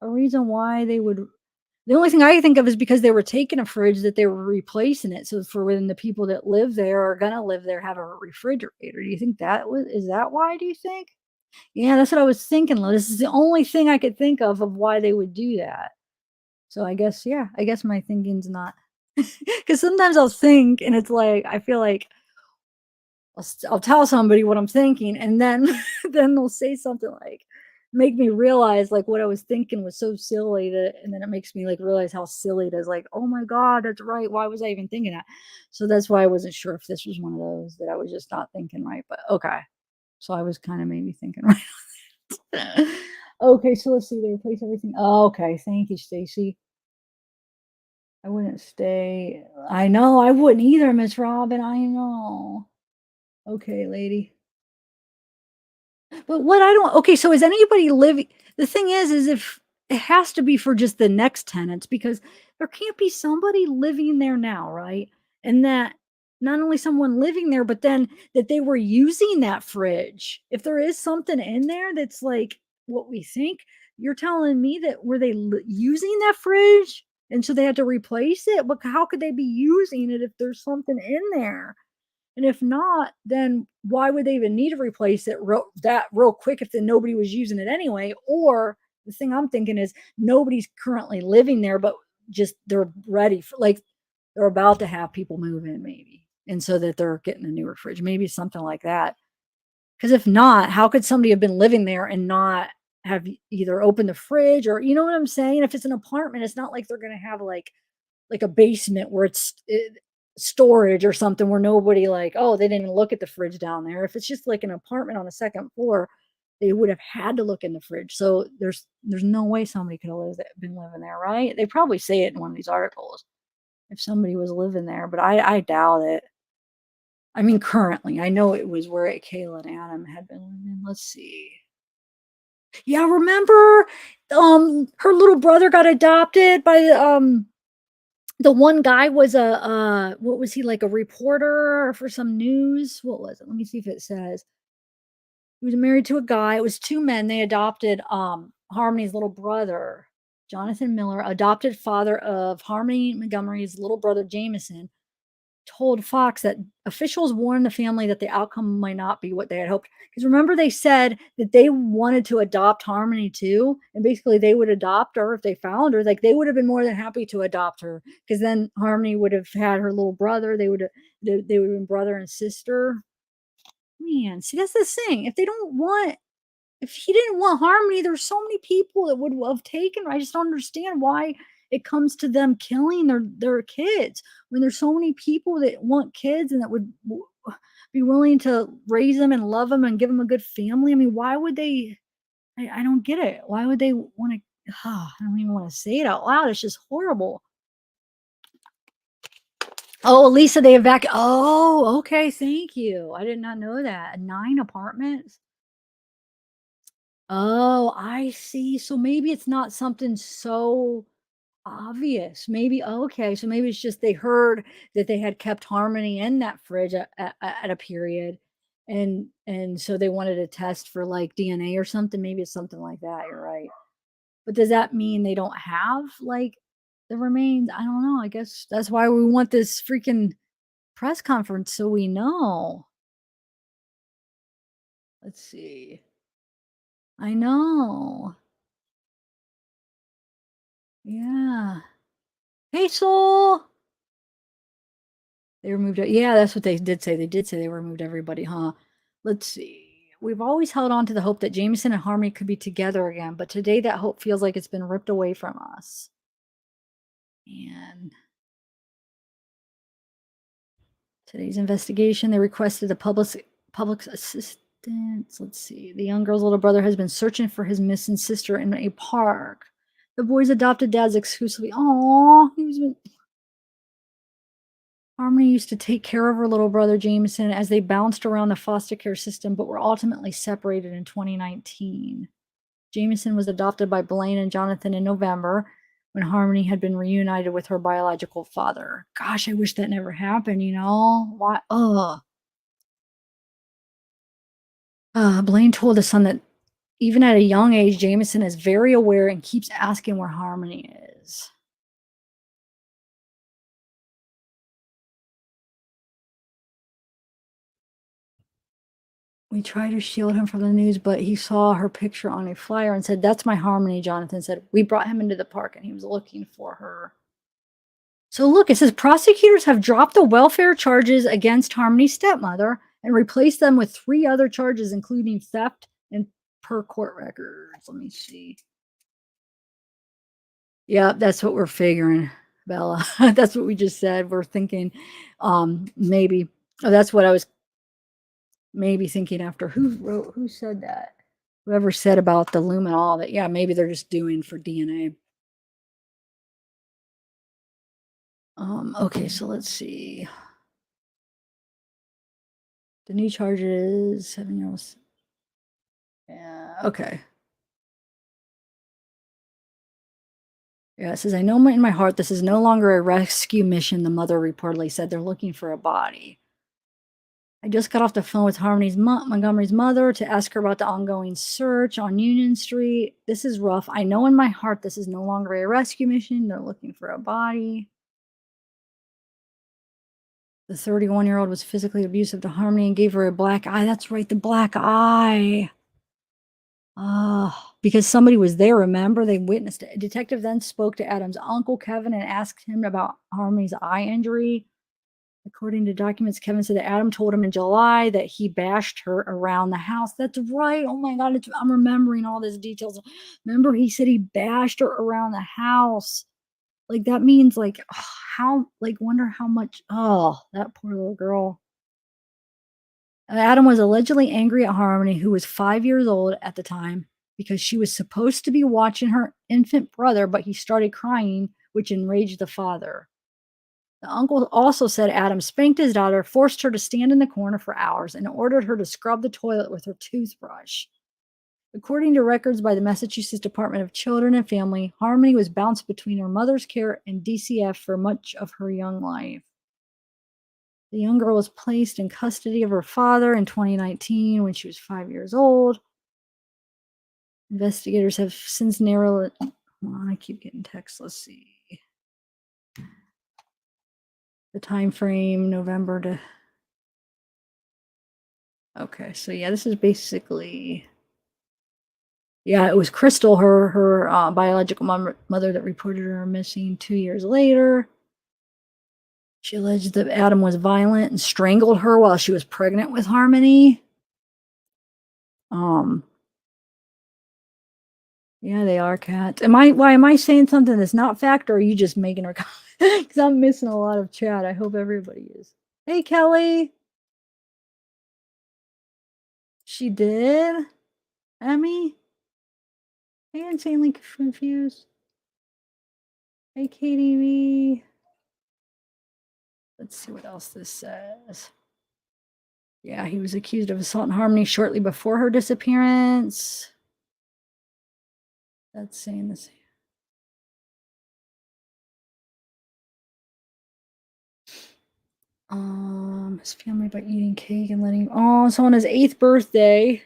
a reason why they would? The only thing I can think of is because they were taking a fridge that they were replacing it. So for when the people that live there are gonna live there have a refrigerator. Do you think that was? Is that why? Do you think? Yeah, that's what I was thinking. This is the only thing I could think of why they would do that. So I guess, yeah, I guess my thinking's not, because sometimes I'll think and it's like, I feel like I'll tell somebody what I'm thinking and then, then they'll say something like, make me realize like what I was thinking was so silly that, and then it makes me like realize how silly it is. Like, oh my God, that's right. Why was I even thinking that? So that's why I wasn't sure if this was one of those that I was just not thinking right, but okay. So I was kind of maybe thinking right. Okay, so let's see. They replace everything. Oh, okay, thank you, Stacy. I wouldn't stay. I know I wouldn't either, Miss Robin. I know. Okay, lady. But what I don't. Okay, so is anybody living? The thing is if it has to be for just the next tenants because there can't be somebody living there now, right? And that not only someone living there, but then that they were using that fridge. If there is something in there that's like what we think, you're telling me that were they using that fridge? And so they had to replace it? But how could they be using it if there's something in there? And if not, then why would they even need to replace it real quick if then nobody was using it anyway? Or the thing I'm thinking is nobody's currently living there, but just they're ready for like they're about to have people move in maybe. And so that they're getting a newer fridge, maybe something like that. Because if not, how could somebody have been living there and not have either opened the fridge or you know what I'm saying? If it's an apartment, it's not like they're going to have like a basement where it's storage or something where nobody like, oh, they didn't even look at the fridge down there. If it's just like an apartment on the second floor, they would have had to look in the fridge. So there's no way somebody could have been living there, right? They probably say it in one of these articles if somebody was living there, but I doubt it. I mean, currently, I know it was where Kayla and Adam had been living. Let's see. Yeah, remember her little brother got adopted by the one guy was a what was he like a reporter for some news? What was it? Let me see if it says. He was married to a guy. It was two men. They adopted Harmony's little brother, Jonathan Miller, adopted father of Harmony Montgomery's little brother Jameson, told Fox that officials warned the family that the outcome might not be what they had hoped. Because remember, they said that they wanted to adopt Harmony too, and basically they would adopt her if they found her. Like they would have been more than happy to adopt her, because then Harmony would have had her little brother. They would have been brother and sister. Man, see that's the thing. If he didn't want Harmony, there's so many people that would have taken her. I just don't understand why it comes to them killing their kids when there's so many people that want kids and that would be willing to raise them and love them and give them a good family. I mean, why would they? I don't get it. Why would they want to? I don't even want to say it out loud. It's just horrible. Oh, Lisa, they evacuated. Oh, okay. Thank you. I did not know that. 9 apartments. Oh, I see. So maybe it's not something so obvious. Maybe okay, so maybe it's just they heard that they had kept Harmony in that fridge at a period, and so they wanted to test for like DNA or something. Maybe it's something like that. You're right. But does that mean they don't have like the remains? I don't know. I guess that's why we want this freaking press conference so we know. Let's see. I know. Yeah. Hey, Soul. They removed it. Yeah, that's what they did say. They did say they removed everybody, huh? Let's see. We've always held on to the hope that Jameson and Harmony could be together again, but today that hope feels like it's been ripped away from us. And today's investigation, they requested the public assistance. Let's see. The young girl's little brother has been searching for his missing sister in a park. The boy's adopted dad's exclusively. Oh, Harmony used to take care of her little brother Jameson as they bounced around the foster care system, but were ultimately separated in 2019. Jameson was adopted by Blaine and Jonathan in November. when Harmony had been reunited with her biological father. Gosh, I wish that never happened, you know? Why? Blaine told his son that even at a young age, Jameson is very aware and keeps asking where Harmony is. We tried to shield him from the news, but he saw her picture on a flyer and said, "That's my Harmony," Jonathan said. "We brought him into the park and he was looking for her." So look, it says prosecutors have dropped the welfare charges against Harmony's stepmother and replaced them with 3 other charges, including theft and per court records. Let me see. Yeah, that's what we're figuring, Bella. That's what we just said. We're thinking maybe. Oh, that's what I was maybe thinking after. Who said that? Whoever said about the luminol that, yeah, maybe they're just doing for DNA. Okay, so let's see. The new charges, 7-year-olds. Yeah, okay. Yeah, it says, "I know in my heart this is no longer a rescue mission," the mother reportedly said. "They're looking for a body. I just got off the phone with Montgomery's mother to ask her about the ongoing search on Union Street. This is rough. I know in my heart this is no longer a rescue mission. They're looking for a body." The 31-year-old was physically abusive to Harmony and gave her a black eye. That's right, the black eye. Because somebody was there, remember? They witnessed it. A detective then spoke to Adam's uncle, Kevin, and asked him about Harmony's eye injury. According to documents, Kevin said that Adam told him in July that he bashed her around the house. That's right. Oh my God, I'm remembering all these details. Remember, he said he bashed her around the house. Like, that means, like, wonder how much, that poor little girl. Adam was allegedly angry at Harmony, who was 5 years old at the time, because she was supposed to be watching her infant brother, but he started crying, which enraged the father. The uncle also said Adam spanked his daughter, forced her to stand in the corner for hours, and ordered her to scrub the toilet with her toothbrush. According to records by the Massachusetts Department of Children and Family, Harmony was bounced between her mother's care and DCF for much of her young life. The young girl was placed in custody of her father in 2019 when she was 5 years old. Investigators have since narrowed it. I keep getting texts. Let's see. The time frame, November to. Okay, so yeah, this is basically. Yeah, it was Crystal, her biological mother, that reported her missing 2 years later. She alleged that Adam was violent and strangled her while she was pregnant with Harmony. Yeah, they are cats. Why am I saying something that's not fact, or are you just making her? Because I'm missing a lot of chat. I hope everybody is. Hey, Kelly. She did? Emmy? Hey, Insanely Confused. Hey, KDV. Let's see what else this says. Yeah, he was accused of assaulting Harmony shortly before her disappearance. That's saying the same. His family by eating cake and letting. So on his 8th birthday,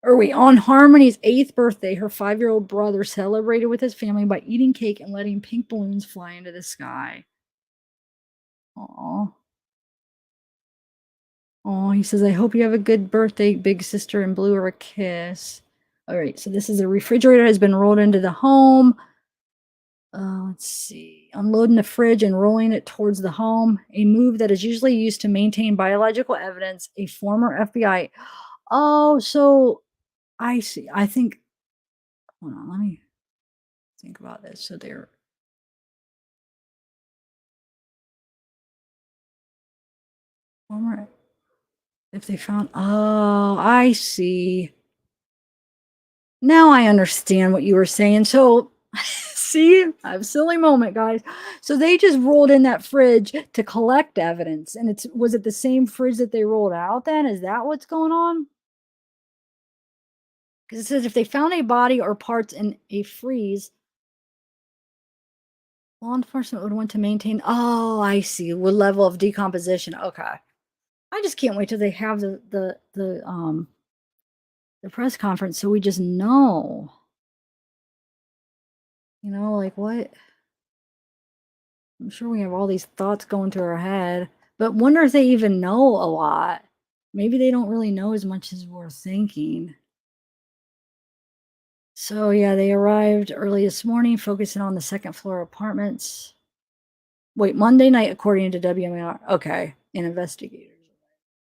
on Harmony's 8th birthday, her 5-year-old brother celebrated with his family by eating cake and letting pink balloons fly into the sky. Aw. Oh, he says, "I hope you have a good birthday, big sister," and blew her a kiss. All right, so this is a refrigerator has been rolled into the home. Let's see. Unloading the fridge and rolling it towards the home, a move that is usually used to maintain biological evidence. A former FBI. Oh, so I see. I think. Hold on, let me think about this. So they're. Former. If they found. Oh, I see. Now I understand what you were saying. So, see, I have a silly moment, guys. So they just rolled in that fridge to collect evidence. And was it the same fridge that they rolled out then? Is that what's going on? Because it says if they found a body or parts in a freeze, Law enforcement would want to maintain. Oh, I see. What level of decomposition? Okay. I just can't wait till they have the press conference so we just know. You know, like what? I'm sure we have all these thoughts going through our head, but wonder if they even know a lot. Maybe they don't really know as much as we're thinking. So yeah, they arrived early this morning, focusing on the second floor apartments. Wait, Monday night, according to WMAR. Okay, and investigators.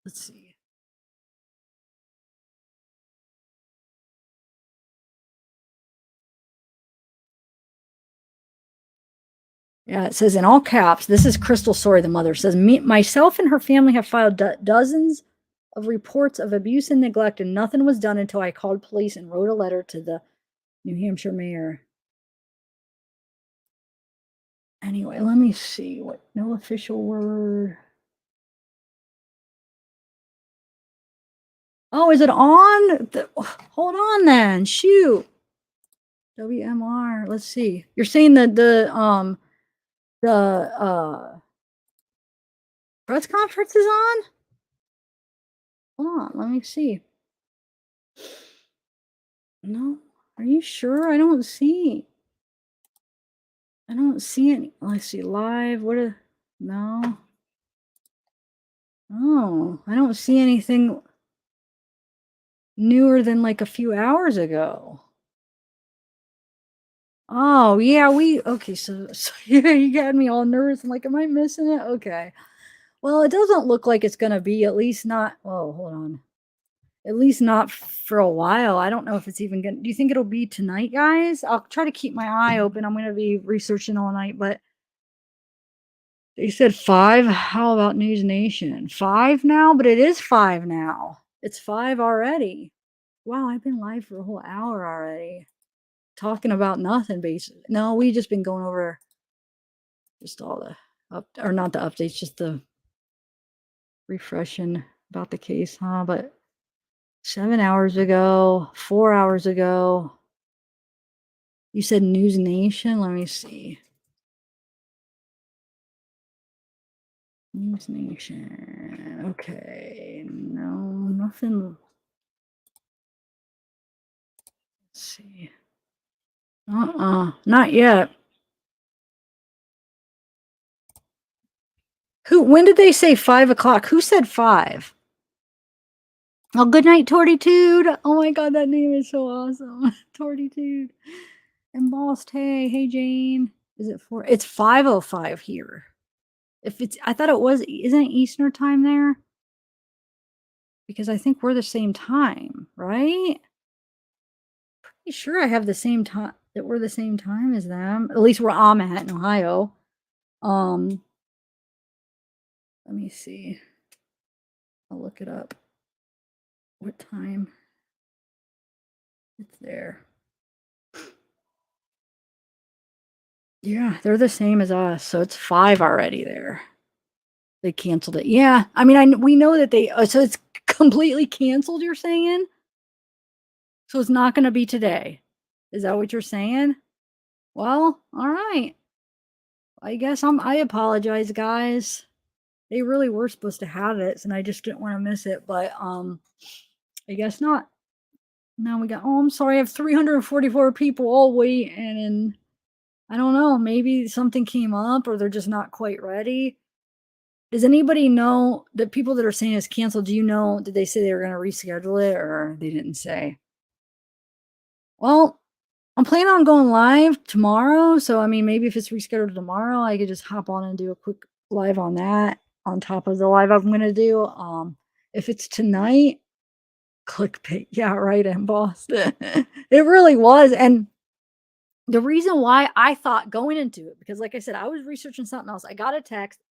Let's see. Yeah, it says in all caps, this is Crystal Story, the mother says, myself and her family have filed dozens of reports of abuse and neglect, and nothing was done until I called police and wrote a letter to the New Hampshire mayor. Anyway, let me see what no official word. Oh, is it on? Hold on then. Shoot. WMR. Let's see. You're saying that the press conference is on? Hold on, let me see. No, are you sure? I don't see any. Let's see, live. No. Oh, I don't see anything newer than like a few hours ago. Oh, yeah, okay, so yeah, you got me all nervous. I'm like, am I missing it? Okay. Well, it doesn't look like it's gonna be, at least not, oh, hold on. At least not for a while. I don't know if it's even gonna, do you think it'll be tonight, guys? I'll try to keep my eye open. I'm gonna be researching all night, but they said 5. How about News Nation? 5 now? But it is 5 now. It's 5 already. Wow, I've been live for a whole hour already. Talking about nothing, basically. No, we just been going over just all the or not the updates, just the refreshing about the case, huh? But 7 hours ago, 4 hours ago. You said News Nation? Let me see. News Nation. Okay. No, nothing. Let's see. Not yet. When did they say 5 o'clock? Who said 5? Oh, good night, Tortitude. Oh my god, that name is so awesome. Tortitude. Embossed. Hey, Jane. Is it 4? It's 5:05 here. If it's, I thought it was, isn't it Eastern time there? Because I think we're the same time, right? Pretty sure I have the same time, that we're the same time as them. At least where I'm at in Ohio. Let me see. I'll look it up. What time? It's there. Yeah, they're the same as us, so it's 5 already there. They canceled it. Yeah, I mean, we know that they. So it's completely canceled. You're saying? So it's not going to be today. Is that what you're saying? Well, all right. I guess I apologize, guys. They really were supposed to have it, and I just didn't want to miss it. But I guess not. Now we got. Oh, I'm sorry. I have 344 people all waiting, and I don't know. Maybe something came up, or they're just not quite ready. Does anybody know the people that are saying it's canceled? Do you know? Did they say they were going to reschedule it, or they didn't say? Well, I'm planning on going live tomorrow. So, I mean, maybe if it's rescheduled tomorrow, I could just hop on and do a quick live on that on top of the live I'm going to do. If it's tonight, clickbait. Yeah, right, embossed. It really was. And the reason why I thought going into it, because like I said, I was researching something else. I got a text.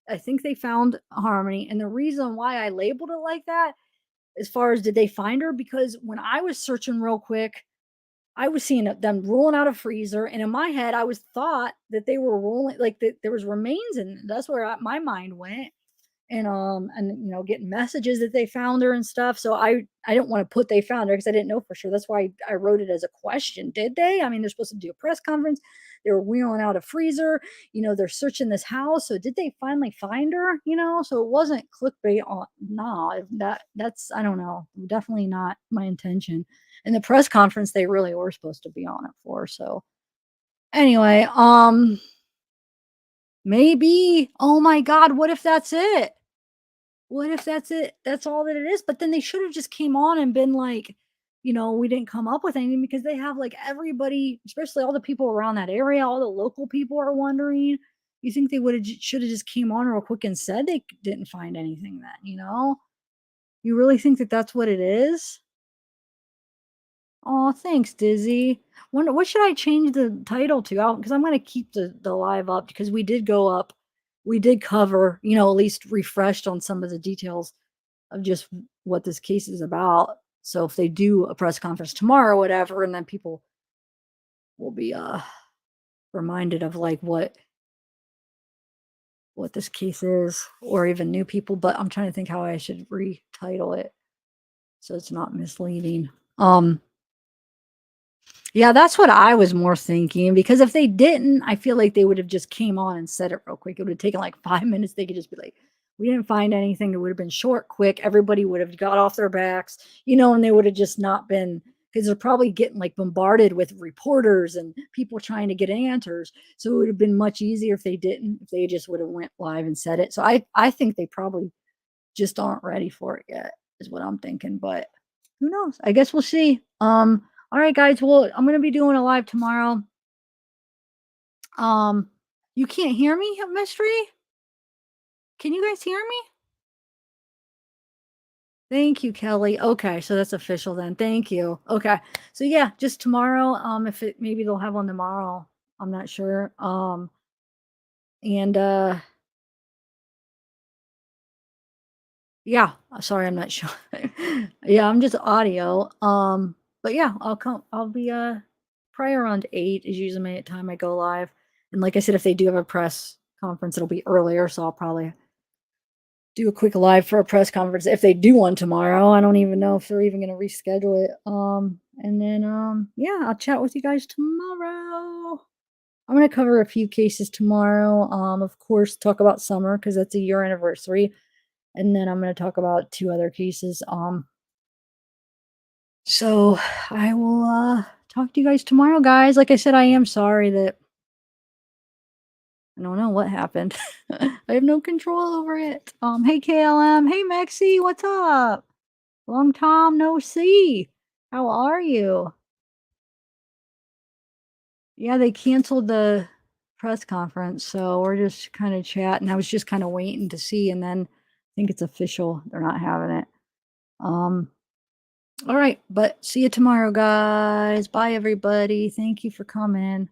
I think they found Harmony. And the reason why I labeled it like that, as far as did they find her, because when I was searching real quick, I was seeing them rolling out a freezer, and in my head, I thought that they were rolling, like that there was remains, and that's where my mind went. and getting messages that they found her and stuff. So I don't want to put they found her because I didn't know for sure. That's why I wrote it as a question. Did they? I mean, they're supposed to do a press conference. They were wheeling out a freezer. They're searching this house. So did they finally find her? So it wasn't clickbait on. Nah, that's I don't know. Definitely not my intention. And the press conference they really were supposed to be on it for. So anyway, maybe. Oh my God, what if that's it? What if that's it? That's all that it is. But then they should have just came on and been like, we didn't come up with anything because they have like everybody, especially all the people around that area, all the local people are wondering. You think they should have just came on real quick and said they didn't find anything then, You really think that that's what it is? Oh, thanks, Dizzy. Wonder what should I change the title to? Because I'm going to keep the live up because we did go up. We did cover, at least refreshed on some of the details of just what this case is about. So if they do a press conference tomorrow or whatever, and then people will be reminded of like what this case is, or even new people. But I'm trying to think how I should retitle it so it's not misleading. Yeah, that's what I was more thinking, because if they didn't, I feel like they would have just came on and said it real quick. It would have taken like 5 minutes. They could just be like, we didn't find anything. It would have been short, quick. Everybody would have got off their backs, and they would have just not been, because they're probably getting like bombarded with reporters and people trying to get answers. So it would have been much easier if they didn't, if they just would have went live and said it. So I think they probably just aren't ready for it yet, is what I'm thinking. But who knows? I guess we'll see. All right, guys. Well, I'm going to be doing a live tomorrow. You can't hear me, Mystery? Can you guys hear me? Thank you, Kelly. Okay, so that's official then. Thank you. Okay. So yeah, just tomorrow. If it maybe they'll have one tomorrow. I'm not sure. And yeah, sorry, I'm not sure. Yeah, I'm just audio. But yeah, I'll be probably around 8 is usually my time I go live. And like I said, if they do have a press conference, it'll be earlier, so I'll probably do a quick live for a press conference if they do one tomorrow. I don't even know if they're even going to reschedule it. And then yeah, I'll chat with you guys tomorrow. I'm going to cover a few cases tomorrow. Of course, talk about Summer because that's a year anniversary. And then I'm going to talk about 2 other cases. So I will talk to you guys tomorrow, guys. Like I said, I am sorry that I don't know what happened. I have no control over it. Hey KLM, hey Mexi, what's up? Long time no see. How are you? Yeah, they canceled the press conference, so we're just kind of chatting. I was just kind of waiting to see, and then I think it's official. They're not having it. All right, but see you tomorrow, guys. Bye, everybody. Thank you for coming.